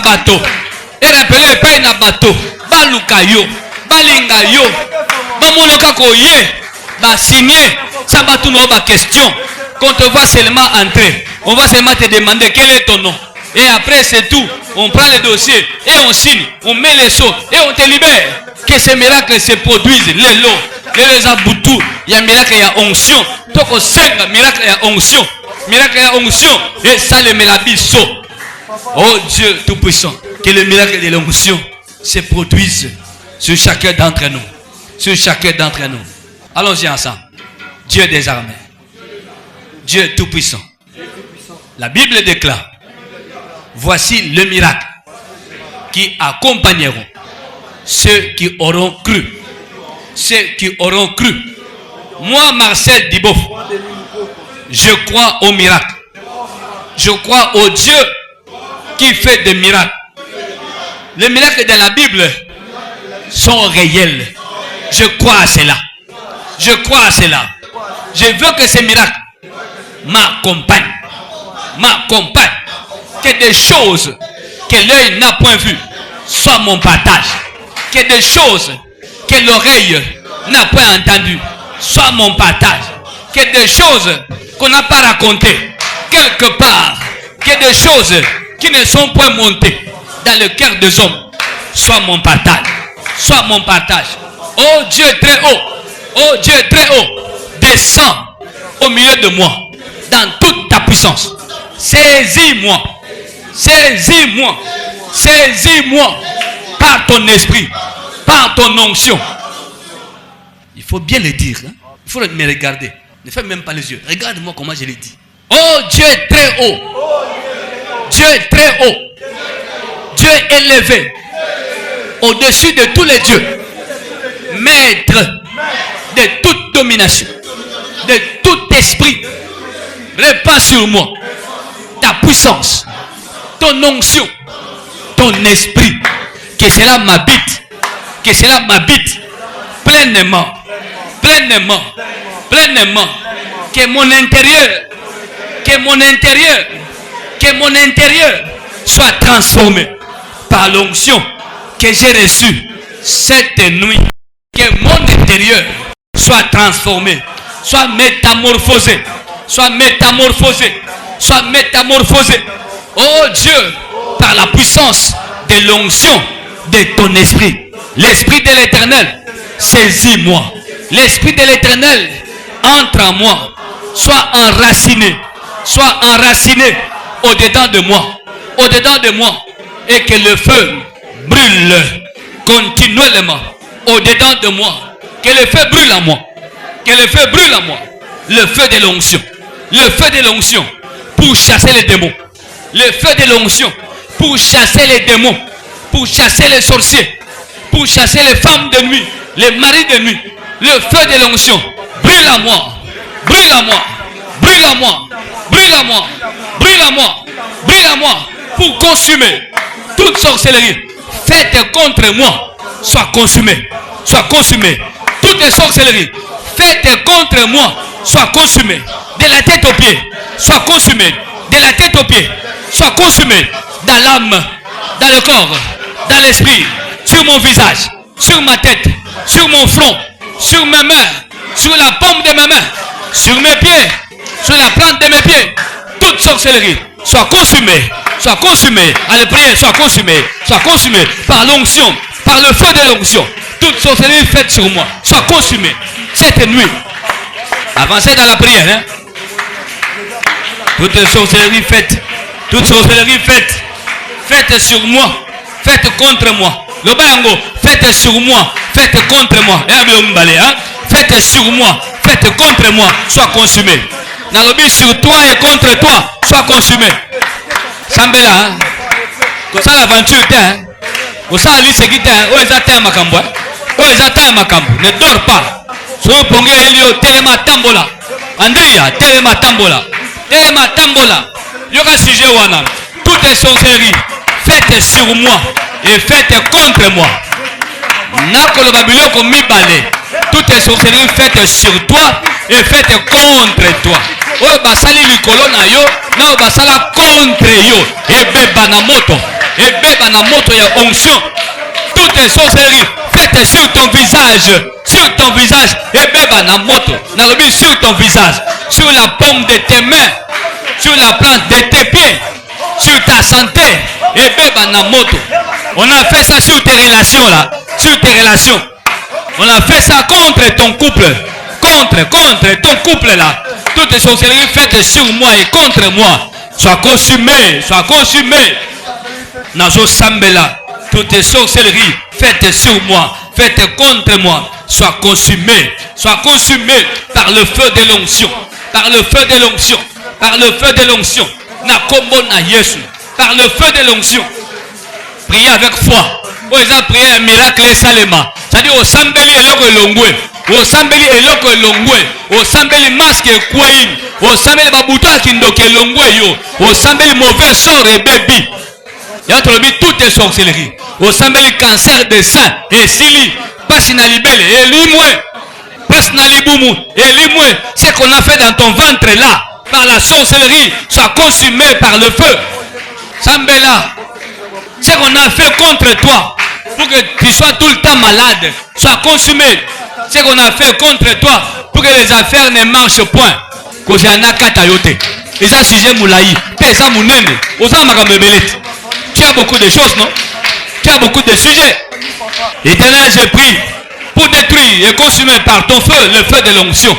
bato. Baluka yo. Balinga yo. Bamonoka koye. Ba signer. Ça va tout nos questions. Quand on te voit seulement entrer, on va seulement te demander quel est ton nom. Et après c'est tout. On prend le dossier et on signe. On met les sceaux et on te libère. Que ces miracles se produisent. Les lots, les aboutou. Il y a miracle, il y a onction. Toko senga, miracle, il y a onction. Miracle et onction. Et ça le mélabiso. Oh Dieu Tout-Puissant. Que le miracle de l'onction se produise sur chacun d'entre nous. Sur chacun d'entre nous. Allons-y ensemble. Dieu des armées. Dieu Tout-Puissant. La Bible déclare. Voici le miracle qui accompagneront ceux qui auront cru. Ceux qui auront cru. Moi, Marcel Dibof, je crois au miracle. Je crois au Dieu qui fait des miracles. Les miracles de la Bible sont réels. Je crois à cela. Je crois à cela. Je veux que ces miracles m'accompagnent. M'accompagnent. Que des choses que l'œil n'a point vues soient mon partage. Que des choses que l'oreille n'a point entendues soient mon partage. Que des choses qu'on n'a pas racontées quelque part. Que des choses qui ne sont point montées dans le cœur des hommes soient mon partage. Soient mon partage. Oh Dieu très haut. Oh Dieu très haut. Descends au milieu de moi dans toute ta puissance. Saisis-moi. Saisis-moi. Saisis-moi par ton esprit, par ton onction. Il faut bien le dire. Hein? Il faut me regarder. Ne fais même pas les yeux. Regarde-moi comment je l'ai dit. Oh Dieu très haut. Dieu très haut. Dieu élevé. Au-dessus de tous les dieux. Maître de toute domination. De tout esprit. Répands sur moi ta puissance, ton onction, ton esprit, que cela m'habite, que cela m'habite pleinement, pleinement, pleinement, que mon intérieur, que mon intérieur, que mon intérieur soit transformé par l'onction que j'ai reçue cette nuit, que mon intérieur soit transformé, soit métamorphosé, soit métamorphosé, soit métamorphosé. Oh Dieu, par la puissance de l'onction de ton esprit. L'esprit de l'éternel, saisis-moi. L'esprit de l'éternel, entre en moi. Sois enraciné. Sois enraciné au-dedans de moi. Au-dedans de moi. Et que le feu brûle continuellement au-dedans de moi. Que le feu brûle en moi. Que le feu brûle en moi. Le feu de l'onction. Le feu de l'onction. Pour chasser les démons. Le feu de l'onction. Pour chasser les démons. Pour chasser les sorciers. Pour chasser les femmes de nuit. Les maris de nuit. Le feu de l'onction. Brûle à moi. Brûle à moi. Brûle à moi. Brûle à moi. Brûle à moi. Brûle à moi. Pour consumer toute sorcellerie faite contre moi. Soit consumée. Soit consumée. Toutes les sorcelleries faites contre moi. Soit consumée. De la tête aux pieds. Soit consumée. De la tête aux pieds. Soit consumée. Dans l'âme. Dans le corps. Dans l'esprit. Sur mon visage. Sur ma tête. Sur mon front. Sur mes mains. Sur la paume de mes mains. Sur mes pieds. Sur la plante de mes pieds. Toute sorcellerie soit consumée. Soit consumée. Allez prier. Soit consumée. Soit consumée. Par l'onction. Par le feu de l'onction. Toute sorcellerie faite sur moi. Soit consumée. Cette nuit. Avancez dans la prière. Hein? Toute sorcellerie faite. Toute sorcellerie faite. Faites sur moi. Faites contre moi. Le bayango. Faites sur moi. Faites contre moi. Hein? Faites sur moi. Faites contre moi. Soit consumé. Nalobi sur toi et contre toi. Soit consumé. Sambela. Hein? Comme ça l'aventure. Hein? Comme ça la vie c'est qui t'es. Oh, ils attendent ma cambo. Oh, ils attendent ma cambo. Ne dors pas. Soyez pongé Elio. Telema tambola. Andrea. Telema tambola. Telema tambola. Yoga sujet wana. Toutes les sorcelleries faites sur moi et faites contre moi. Nakolo babiloko mibale. Toutes les sorcelleries faites sur toi et faites contre toi. Oh basali likolo na yo, na basala contre yo. Ebeba na moto. Ebeba na moto ya onction. Toutes les sorcelleries faites sur ton visage. Sur ton visage. Ebeba na moto. Nalobi sur ton visage. Sur la paume de tes mains. Sur la plante de tes pieds. Sur ta santé. Ebeba na moto. On a fait ça sur tes relations là. Sur tes relations. On a fait ça contre ton couple. Contre ton couple là. Toute sorcellerie faite sur moi et contre moi, soit consumée, soit consumée. Nazo Sambela, toute sorcellerie faite sur moi, faite contre moi, soit consumée par le feu de l'onction, par le feu de l'onction, par le feu de l'onction. Nakombo na Yesu, par le feu de l'onction. Priez avec foi. Vous avez prié un miracle et salema. C'est-à-dire au sambeli eloko elongwe, au sambeli eloko elongwe, au sambeli masque et queen, au sambeli babuta kindoke elongwe yo, au sambeli mauvais sort et baby. Il y a toutes les sorcelleries. Au sambeli cancer de sein et sili, passe na libele et limwe, passe na libumu et limwe. Ce qu'on a fait dans ton ventre là, par la sorcellerie, soit consumé par le feu. Sambela, ce qu'on a fait contre toi, pour que tu sois tout le temps malade, soit consumé. Ce qu'on a fait contre toi, pour que les affaires ne marchent point. Tu as beaucoup de choses, non? Tu as beaucoup de sujets. Éternel, je prie pour détruire et consumer par ton feu le feu de l'onction.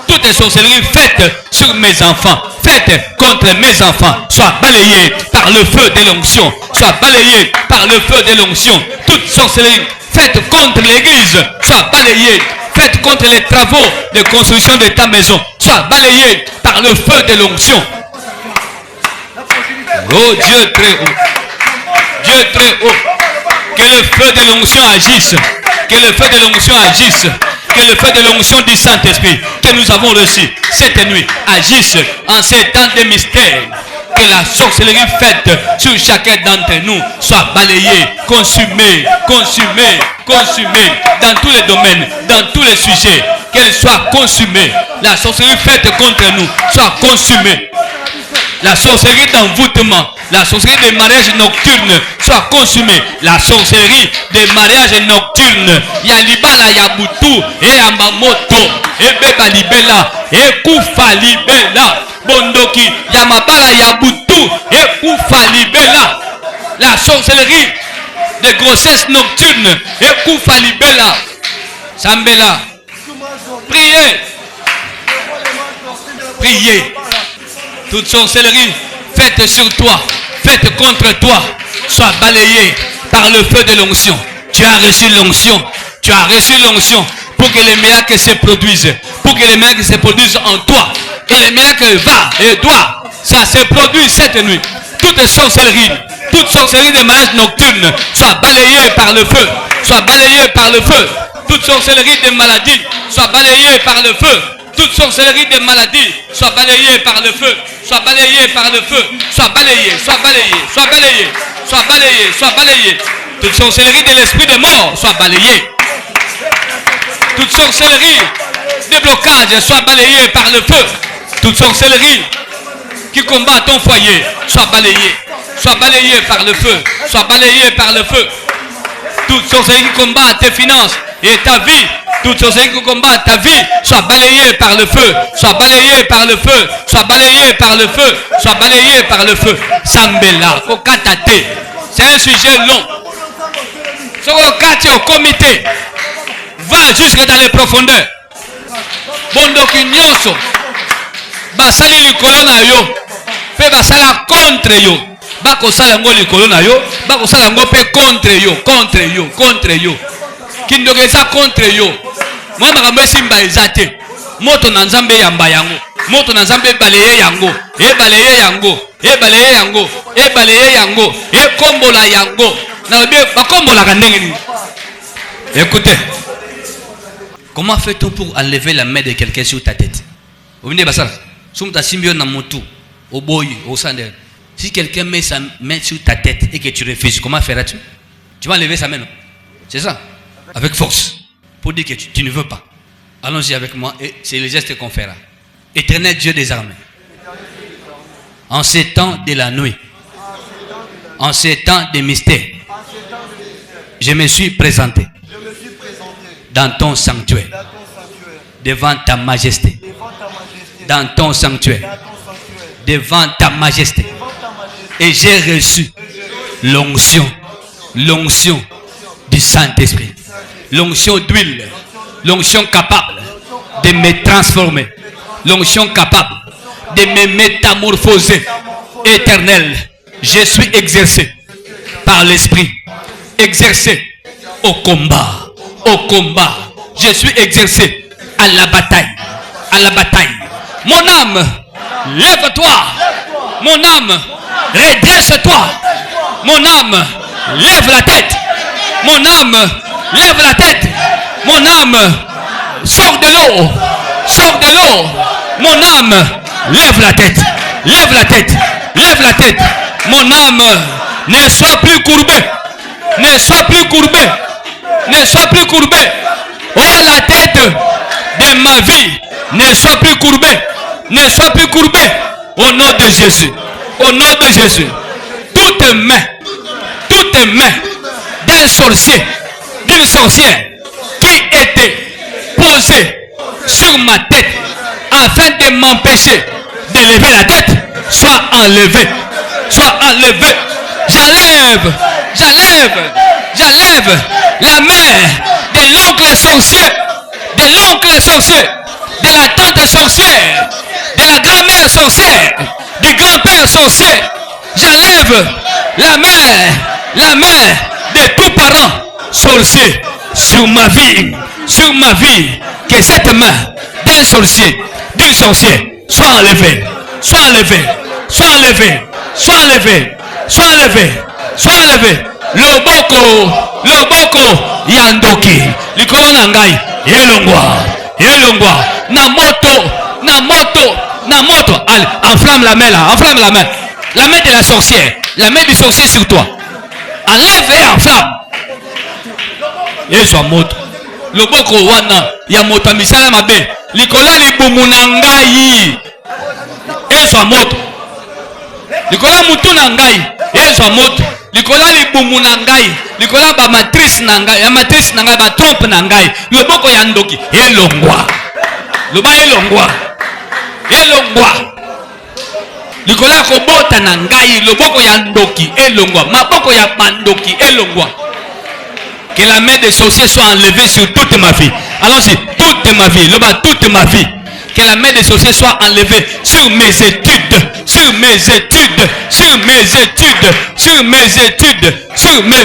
Toutes les sorcelleries faites sur mes enfants, faites contre mes enfants, soient balayées par le feu de l'onction, soient balayées par le feu de l'onction. Toutes sorcelleries faites contre l'église, soient balayées, faites contre les travaux de construction de ta maison, soient balayées par le feu de l'onction. Oh Dieu très haut, Dieu très haut, que le feu de l'onction agisse, que le feu de l'onction agisse. Que le feu de l'onction du Saint-Esprit que nous avons reçu cette nuit agisse en ces temps de mystère. Que la sorcellerie faite sur chacun d'entre nous soit balayée, consumée, consumée, consumée dans tous les domaines, dans tous les sujets. Qu'elle soit consumée. La sorcellerie faite contre nous soit consumée. La sorcellerie d'envoûtement, la sorcellerie des mariages nocturnes soit consumée. La sorcellerie des mariages nocturnes. Yalibala yabutu et amamoto et beba libela et kufa libela bondoki yamabala yabutu et kufa libela. La sorcellerie des grossesses nocturnes et kufa libela. Sambela. Priez. Priez. Toute sorcellerie faite sur toi, faite contre toi, soit balayée par le feu de l'onction. Tu as reçu l'onction. Tu as reçu l'onction pour que les miracles se produisent. Pour que les miracles se produisent en toi. Et les miracles va et doit. Ça se produit cette nuit. Toute sorcellerie de mariage nocturne soit balayée par le feu. Soit balayée par le feu. Toute sorcellerie de maladie soit balayée par le feu. Toute sorcellerie de maladie soit balayée par le feu, soit balayée par le feu, soit balayée, soit balayée, soit balayée, soit balayée, soit balayée. Toute sorcellerie de l'esprit de mort soit balayée. Toute sorcellerie de blocage soit balayée par le feu. Toute sorcellerie qui combat ton foyer soit balayée. Soit balayée par le feu, soit balayée par le feu. Toute sorcellerie qui combat tes finances et ta vie. Toute sorcellerie qui combat ta vie soit balayée par le feu, soit balayée par le feu, soit balayée par le feu, soit balayée par le feu. Sambela, Kokatate. C'est un sujet long. Ce Kokate au comité va jusque dans les profondeurs. Bondoki nyonso. Basali likolo na yo. Pe basala contre yo. Bako sala ngo likolo na yo. Bako sala ngo pe contre yo, contre yo, contre yo. Kindoke ça contre yo. Moi makambe simba ezate. Moto na nzambe yamba yango. Moto na nzambe baleye yango. E baleye yango. E baleye yango. E baleye yango. E kombola yango. Na be bakombola ka ndenge ni. Écoutez. Comment fait-on pour enlever la main de quelqu'un sur ta tête? Vous venez basala. Sumta simbio na motu. Au boy, au sandel. Si quelqu'un met sa main sur ta tête et que tu refuses, comment feras-tu? Tu vas enlever sa main, non? C'est ça? Avec force. Pour dire que tu ne veux pas. Allons-y avec moi et c'est le geste qu'on fera. Éternel Dieu des armées. En ces temps de la nuit. En ces temps de mystère. Je me suis présenté. Dans ton sanctuaire. Devant ta majesté. Dans ton sanctuaire. Devant ta majesté. Et j'ai reçu l'onction. L'onction du Saint-Esprit. L'onction d'huile. L'onction capable de me transformer. l'onction capable de me métamorphoser. Éternel, je suis exercé par l'esprit, exercé au combat, je suis exercé à la bataille, Mon âme, lève-toi, mon âme, redresse-toi, mon âme, lève la tête, mon âme, lève la tête, mon âme, sors de l'eau, mon âme, lève la tête, mon âme, ne sois plus courbé, oh la tête de ma vie, ne sois plus courbé, au nom de Jésus, toute main d'un sorcier, d'une sorcière qui était posée sur ma tête afin de m'empêcher de lever la tête, soit enlevée. J'enlève la main de l'oncle sorcier, de la tante sorcière, de la grand-mère sorcière, du grand-père sorcier. J'enlève la main de tous parents sorciers sur ma vie. Que cette main d'un sorcier, d'une sorcière soit enlevée. Loboko yandoki likolo na ngai elongwa na moto. Allez, enflamme la main là, la main de la sorcière, la main du sorcier sur toi, enlève et enflamme. Yesu moto loboko wana ya moto misala mabe likola libumu na ngai, Yesu moto likola mutu na ngai, Yesu moto likola libumu na ngai, likola ba matrice na ngai, ya matrice na ngai, ba trompe na ngai, loboko ya ndoki elongwa, likola kobota na ngai, loboko ya ndoki elongwa, maboko ya bandoki elongwa. Que la main des sorciers soit enlevée sur toute ma vie. Allons-y, toute ma vie, toute ma vie. Que la main des sorciers soit enlevée sur mes études, sur mes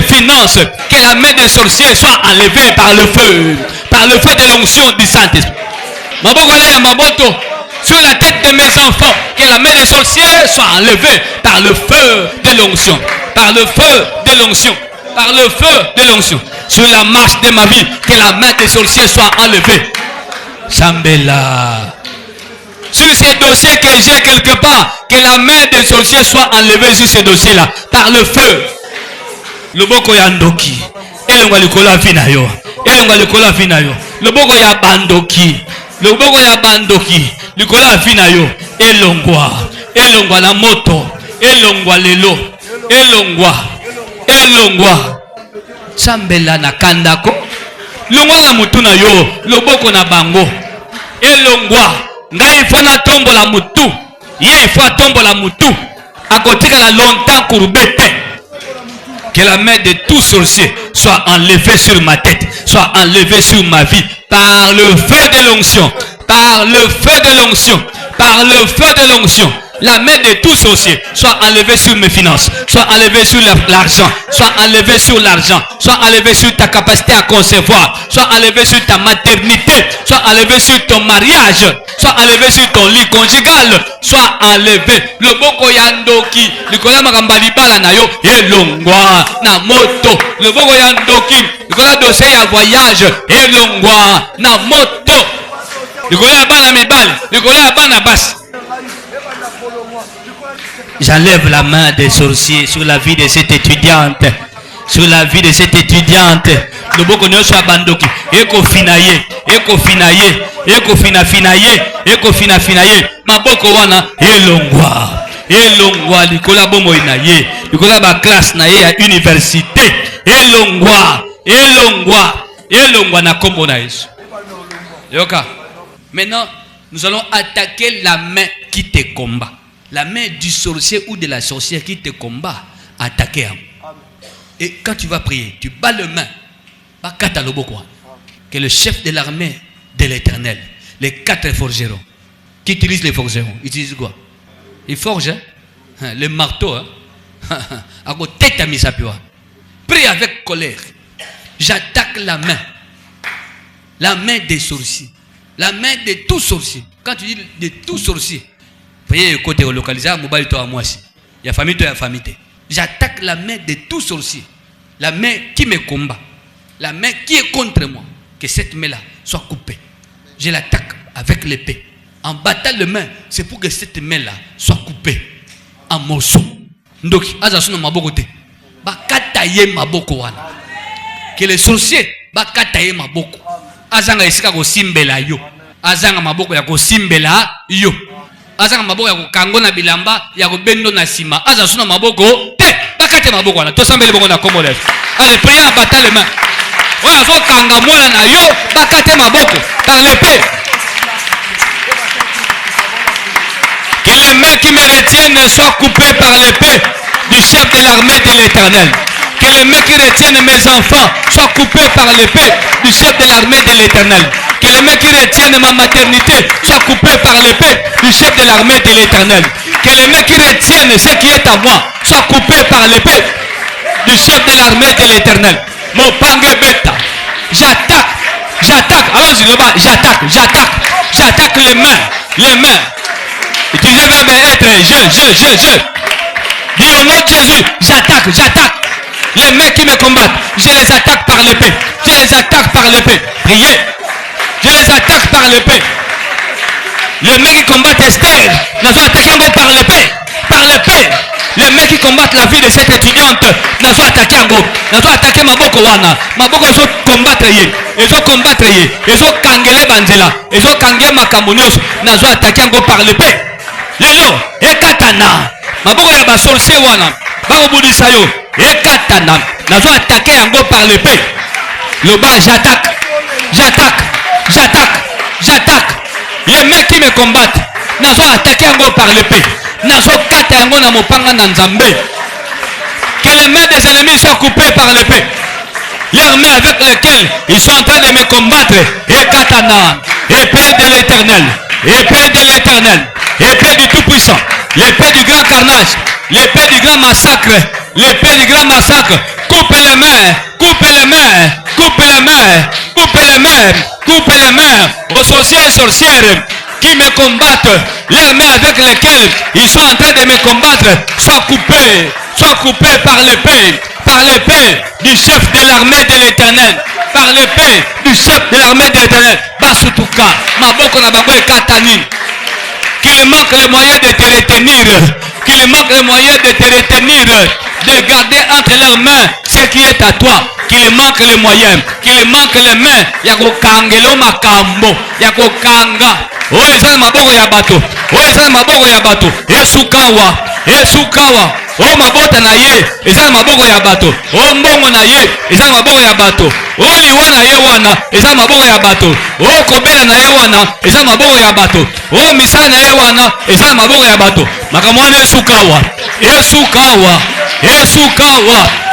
finances. Que la main des sorciers soit enlevée par le feu de l'onction du Saint-Esprit. Sur la tête de mes enfants, que la main des sorciers soit enlevée par le feu de l'onction, sur la marche de ma vie, que la main des sorciers soit enlevée. Sambela. Sur ces dossiers que j'ai quelque part, que la main des sorciers soit enlevée sur ces dossiers-là, par le feu. Loboko ya ndoki, elonga likola vinayo, loboko ya bandoki, likola vinayo, elongwa na moto, elongwa lelo, elongwa. Sambela na kandako, longwa na mutu na yo, loboko na bango, elongwa. Ngai fona tombo la mutu, ye fona tombo la mutu, akotika la longtemps courbete. Que la main de tout sorcier soit enlevée sur ma tête, soit enlevée sur ma vie, par le feu de l'onction, La main de tout sorcier soit enlevée sur mes finances, soit enlevée sur l'argent, soit enlevée sur l'argent, soit enlevée sur ta capacité à concevoir, soit enlevée sur ta maternité, soit enlevée sur ton mariage, soit enlevée sur ton lit conjugal, soit enlevée. Le boko yandoki, le kola makamba libala na yo, elongwa na moto. Le boko yandoki, le kola dossier ya voyage, elongwa na moto. Le kola bana mibali, le kola bana bas. J'enlève la main des sorciers sur la vie de cette étudiante. Sur la vie de cette étudiante. Le boko nyo soit bandoki. Eko finaye. Maboko wana. Elongwa. Likola bomo inaye. Likola ba classe na ye à université. Elongwa na kombo na Yesu. Yoka. Maintenant, nous allons attaquer la main qui te combat. La main du sorcier ou de la sorcière qui te combat, attaquer. Et quand tu vas prier, tu bats le main. Que le chef de l'armée de l'Éternel, les 4 forgerons, qui utilise les forgerons, utilise quoi? Ils forgent hein? Le marteau. Hein? À côté de Misapua. Prie avec colère. J'attaque la main des sorciers, la main de tout sorcier. Quand tu dis de tout sorcier, vous voyez, côté relocalisé, mobile toi à moi aussi. Il y a famille, toi, il y a famille. J'attaque la main de tout sorcier, la main qui me combat, la main qui est contre moi. Que cette main-là soit coupée. Je l'attaque avec l'épée. En battant les mains, c'est pour que cette main-là soit coupée en morceaux. Donc, azasuna maboko te. Ba kataye maboko wana. Que les sorciers ba kataye maboko. Azanga isika ko simbela yo. Azanga maboko ya ko simbela yo. Azanga maboko ya ko kangona bilamba ya ko bendo na sima. Azasuna maboko te. Ba kataye maboko wana. To sambele boko na kombo leso. Allez, priez en battant les mains. Oya so kanga mola na yo ba kataye maboko par l'épée. Que les mains qui me retiennent soient coupées par l'épée du chef de l'armée de l'Éternel. Que les mains qui retiennent mes enfants soient coupées par l'épée du chef de l'armée de l'Éternel. Que les mains qui retiennent ma maternité soient coupées par l'épée du chef de l'armée de l'Éternel. Que les mains qui retiennent ce qui est à moi soient coupées par l'épée du chef de l'armée de l'Éternel. Mon pangue bêta. J'attaque. Allons-y, j'attaque les mains. Utilisez le verbe être, je. Dis au nom de Jésus, j'attaque. Les mains qui me combattent, je les attaque par l'épée. Priez. Je les attaque par l'épée. Les mains qui combattent Esther, nous allons attaquer encore par l'épée. Les mains qui combattent la vie de cette étudiante, nous allons attaquer encore. Nous allons attaquer Maboko Wana. Maboko sont combattre. Ils ont kangele banzela. Ils ont kangele makamonios. Nous allons attaquer encore par l'épée. Lelo, ekatana. Maboko ya ba sorcier wana. Bako budisa yo. Ekatana. Nous allons attaquer encore par l'épée. Le bas, j'attaque. Les mains qui me combattent, nous allons attaquer encore par l'épée. Nous allons kata yango na mopanga na Nzambe. Que les mains des ennemis soient coupées par l'épée. Les mains avec lesquelles ils sont en train de me combattre. Ekatana. Épée de l'Éternel. Épée du Tout-Puissant. L'épée du grand carnage. L'épée du grand massacre. Coupe les mains aux sorciers et sorcières qui me combattent. Les mains avec lesquelles ils sont en train de me combattre soient coupées par l'épée du chef de l'armée de l'Éternel. Basutuka, Maboko na bango ekatani. Qu'il manque les moyens de te retenir. De garder entre leurs mains ce qui est à toi. Qu'il manque les moyens. Qu'il manque les mains. Yako kangelo makambo. Yako kanga. Oeza maboko ya bato. Esukawa. O mabota na ye. Eza maboko ya bato. O mbongo na ye. Eza maboko ya bato. O liwa na ye wana. Eza maboko ya bato. O kobela na ye wana. Eza maboko ya bato. O misala na ye wana. Eza maboko ya bato. Makamwana esukawa.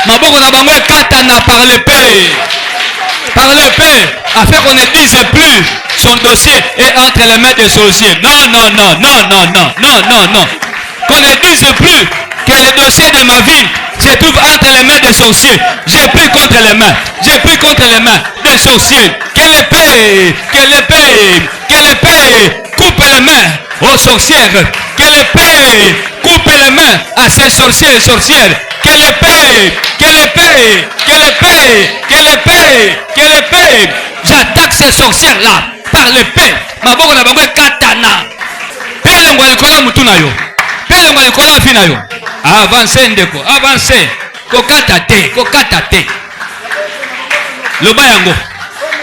Maboko na bango ekatana par l'épée. Afin qu'on ne dise plus son dossier est entre les mains des sorciers. Non. Qu'on ne dise plus que le dossier de ma vie se trouve entre les mains des sorciers. J'ai pris contre les mains des sorciers. Que l'épée coupe les mains aux sorcières. Que l'épée coupe les mains à ces sorciers et sorcières. Que l'épée. J'attaque ces sorcières-là par l'épée. Maboko na bango katana. Pele ngwa likola mutu na yo. Pele ngwa likola fina yo. Avancez ndeko, avancez. Kokata te. Le bayango.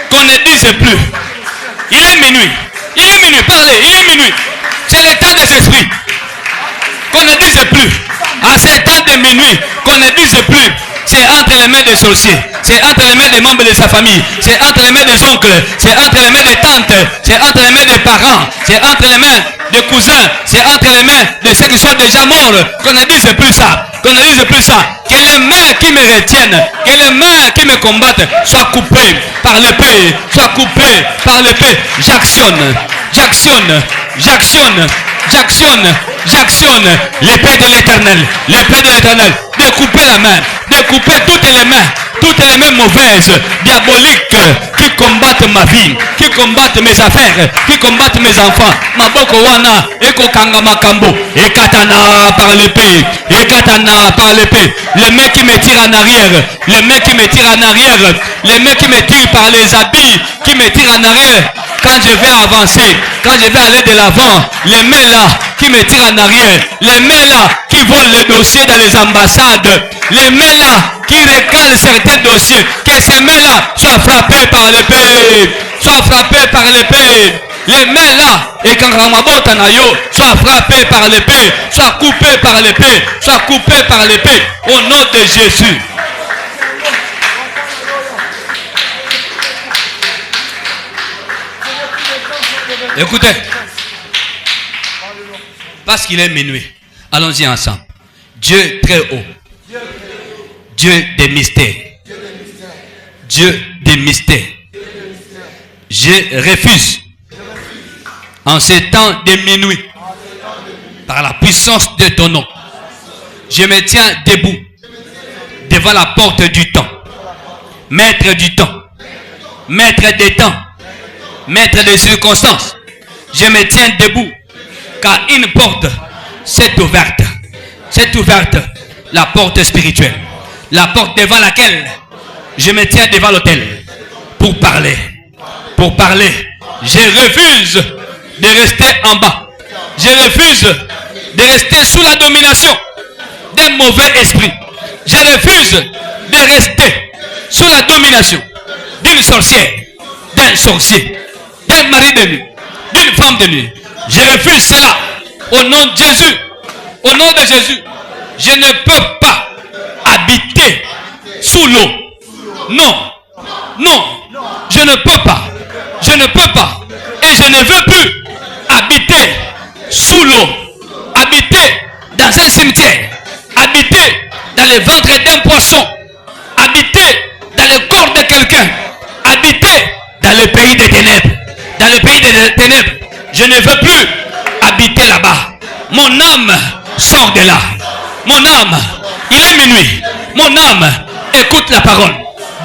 Qu'on ne dise plus. Il est minuit, parlez, il est minuit. C'est le temps des esprits. Qu'on ne dise plus. À ce temps de minuit, qu'on ne dise plus. C'est entre les mains des sorciers. C'est entre les mains des membres de sa famille. C'est entre les mains des oncles. C'est entre les mains des tantes. C'est entre les mains des parents. C'est entre les mains des cousins. C'est entre les mains de ceux qui sont déjà morts. Qu'on ne dise plus ça. Que les mains qui me retiennent, que les mains qui me combattent soient coupées par l'épée. J'actionne j'actionne, j'actionne, j'actionne, j'actionne l'épée de l'Éternel, l'épée de l'Éternel, découper la main, découper toutes les mains mauvaises, diaboliques, qui combattent ma vie, qui combattent mes affaires, qui combattent mes enfants. Maboko wana, eko kanga makambo, ekatana par l'épée, ekatana par l'épée. Les mains qui me tirent en arrière, les mains qui me tirent en arrière, les mains qui me tirent par les habits, qui me tirent en arrière. Quand je vais avancer, quand je vais aller de l'avant, les mains là qui me tirent en arrière, les mains là qui volent les dossiers dans les ambassades, les mains là qui recalent certains dossiers, que ces mains là soient frappées par l'épée, soient frappées par l'épée. Les mains là, et quand Ramabota Nayo, soient frappées par l'épée, soient coupées par l'épée, soient coupées par l'épée, au nom de Jésus. Écoutez, parce qu'il est minuit, allons-y ensemble. Dieu très haut, Dieu des mystères, Dieu des mystères. Je refuse en ces temps de minuit, par la puissance de ton nom, je me tiens debout devant la porte du temps, maître du temps, maître des temps, maître des circonstances. Je me tiens debout, car une porte s'est ouverte. C'est ouverte, la porte spirituelle. La porte devant laquelle je me tiens devant l'autel pour parler. Pour parler. Je refuse de rester en bas. Je refuse de rester sous la domination d'un mauvais esprit. Je refuse de rester sous la domination d'une sorcière, d'un sorcier, d'un mari de nuit, d'une femme de nuit. Je refuse cela au nom de Jésus. Au nom de Jésus, je ne peux pas habiter sous l'eau. Non, non, je ne peux pas. Je ne peux pas. Et je ne veux plus habiter sous l'eau. Habiter dans un cimetière. Habiter dans le ventre d'un poisson. Habiter dans le corps de quelqu'un. Habiter dans le pays des ténèbres. Dans le pays des ténèbres. Je ne veux plus habiter là-bas. Mon âme sort de là. Mon âme, il est minuit. Mon âme, écoute la parole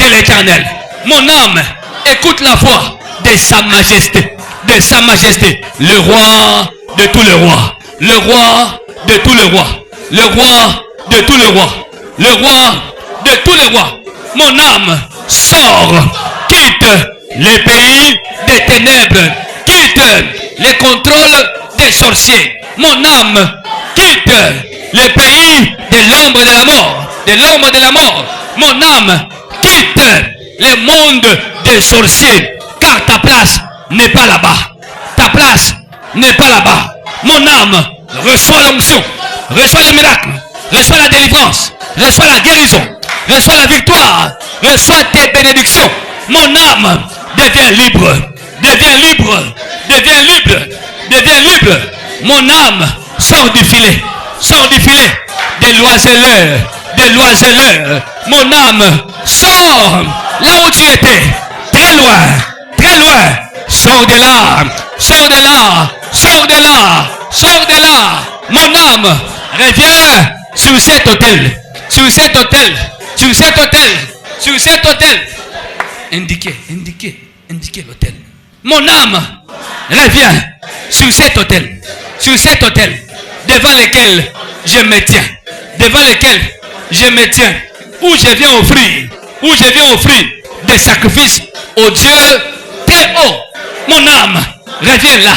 de l'Éternel. Mon âme, écoute la voix de sa majesté. De sa majesté. Le roi de tous les rois. Le roi de tous les rois. Le roi de tous les rois. Le roi de tous les rois. Mon âme sort. Quitte les pays des ténèbres. Quitte les contrôles des sorciers. Mon âme quitte le pays de l'ombre de la mort. De l'ombre de la mort. Mon âme quitte le monde des sorciers. Car ta place n'est pas là-bas. Ta place n'est pas là-bas. Mon âme reçoit l'onction. Reçoit le miracle. Reçoit la délivrance. Reçoit la guérison. Reçoit la victoire. Reçoit tes bénédictions. Mon âme devient libre. Devient libre. Devient libre. Devient libre. Mon âme sort du filet. Sort du filet. Des l'oiseleur. Des l'oiseleur. Mon âme sort là où tu étais. Très loin. Très loin. Sors de là. Sors de là. Sors de là. Sors de là. Mon âme revient sur cet hôtel. Sur cet hôtel. Sur cet hôtel. Sur cet hôtel. Indiquez l'hôtel. Mon âme revient sur cet hôtel. Sur cet hôtel. Devant lequel je me tiens. Devant lequel je me tiens. Où je viens offrir. Où je viens offrir des sacrifices au Dieu très haut. Mon âme revient là.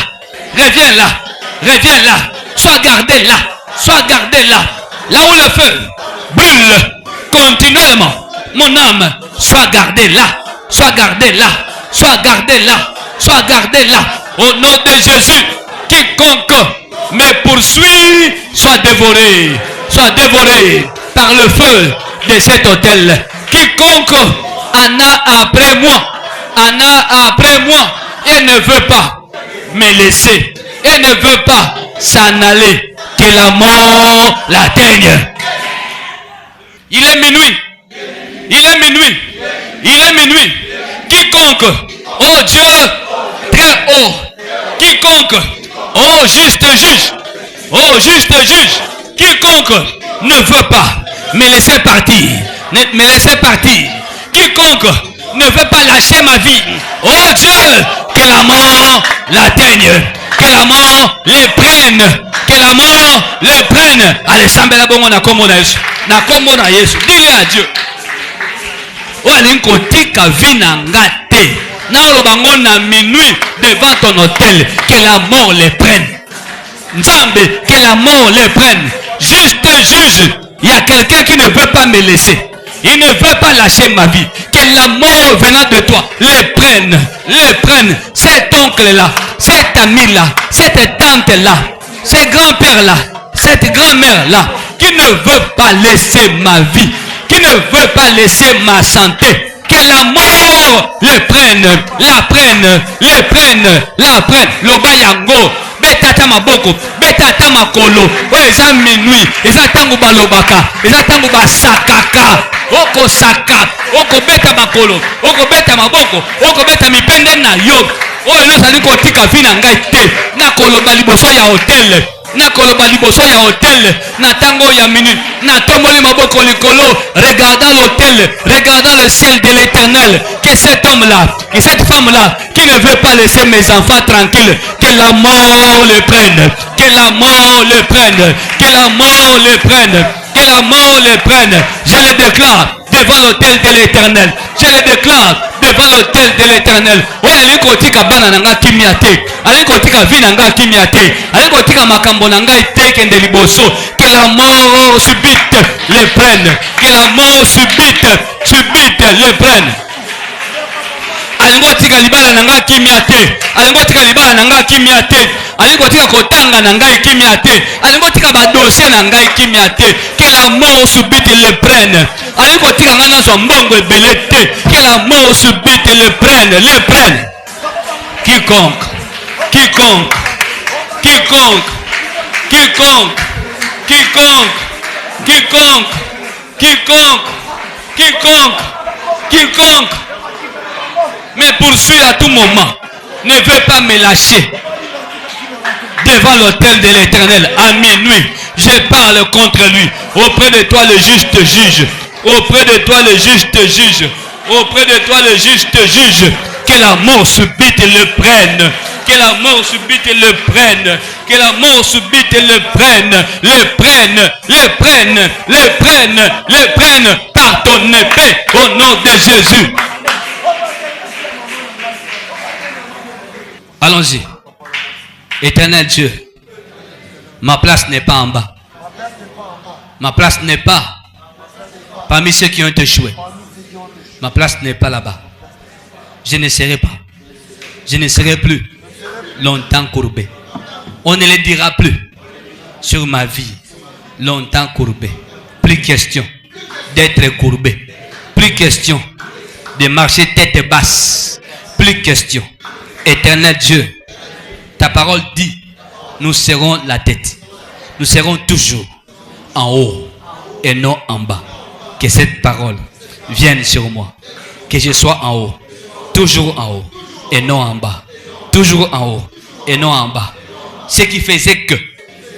Reviens là. Reviens là. Sois gardé là. Sois gardé là. Là où le feu brûle continuellement. Mon âme, sois gardé là. Sois gardé là. Sois gardé là. Sois gardé là. Au nom de Jésus. Quiconque me poursuit, soit dévoré. Soit dévoré par le feu de cet hôtel. Quiconque en a après moi. En a après moi. Et ne veut pas me laisser. Et ne veut pas s'en aller. Que la mort l'atteigne. Il est minuit. Il est minuit. Il est minuit. Quiconque, oh Dieu, très haut, quiconque, ô juste juge, quiconque ne veut pas me laisser partir, quiconque ne veut pas lâcher ma vie, oh Dieu, que la mort l'atteigne, que la mort les prenne, que la mort les prenne. Allez, sambela bongo na kombo na Yesu, dis-le à Dieu. Oh, alinko tika vina ngate, na olobango na minuit devant ton hôtel, que la mort les prenne. Nzambe, que la mort les prenne. Juste juge, il y a quelqu'un qui ne veut pas me laisser. Il ne veut pas lâcher ma vie. Que la mort venant de toi les prenne. Cet oncle-là, cet ami-là, cette tante-là, ce grand-père-là, cette grand-mère-là, qui ne veut pas laisser ma vie, qui ne veut pas laisser ma santé. Que la mort les prenne, la prenne. Loba yango. Betata maboko, betata makolo. Oh, eza minuit, eza tango balobaka, eza tango basakaka. Oko saka, oko beta makolo, oko beta maboko, oko beta mipende na yo. Oh, eno sali kotika vina ngai te. Na koloba liboso ya hotel. Na koloba liboso ya hotel. Na tango ya minute. Na tomboli maboko likolo. Regardant l'hôtel, regardant le ciel de l'éternel. Que cet homme-là, que cette femme-là, qui ne veut pas laisser mes enfants tranquilles, que la mort les prenne, que la mort les prenne, que la mort les prenne, que la mort les prenne. Je le déclare devant l'hôtel de l'éternel. Je le déclare devant l'hôtel de l'éternel. Oh, aliko tika bana nanga kimiate, aliko tika vina nanga kimiate, aliko tika makambo nanga iteke nde liboso. Que la mort subite les prenne, que la mort subite les prenne. Alingo tika libala nanga kimiate, alingo tika libala nanga kimiate, alingo tika kotanga nanga kimiate, alingo tika ba dossier nanga kimiate. Que la mort subite les prenne. Alingo tika ngana so mbongo ebelete. Que la mort subite les prenne. Quiconque me poursuit à tout moment, ne veut pas me lâcher devant l'autel de l'éternel à minuit. Je parle contre lui. Auprès de toi le juste juge. Auprès de toi le juste juge. Auprès de toi le juste juge. Que la mort subite le prenne. Que la mort subite le prenne. Que la mort subite le prenne. Le prenne par ton épée au nom de Jésus. Allons-y. Éternel Dieu, ma place n'est pas en bas. Ma place n'est pas parmi ceux qui ont échoué. Ma place n'est pas là-bas. Je ne serai pas. Je ne serai plus longtemps courbé. On ne le dira plus sur ma vie. Longtemps courbé. Plus question d'être courbé. Plus question de marcher tête basse. Plus question. Éternel Dieu, ta parole dit, nous serons la tête. Nous serons toujours en haut et non en bas. Que cette parole vienne sur moi. Que je sois en haut, toujours en haut et non en bas. Toujours en haut et non en bas. Ce qui faisait que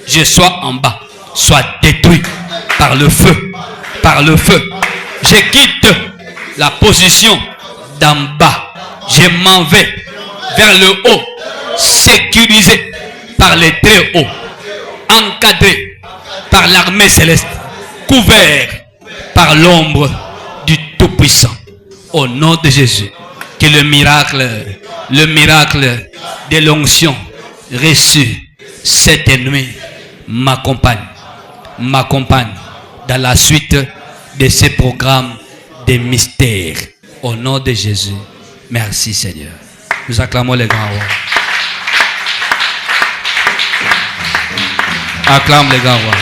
je sois en bas soit détruit par le feu. Par le feu. Je quitte la position d'en bas. Je m'en vais vers le haut, sécurisé par les très hauts, encadré par l'armée céleste, couvert par l'ombre du Tout-Puissant. Au nom de Jésus, que le miracle de l'onction reçue cette nuit m'accompagne dans la suite de ces programmes de mystères. Au nom de Jésus, merci Seigneur. Nous acclamons les grands rois. Acclame les grands rois.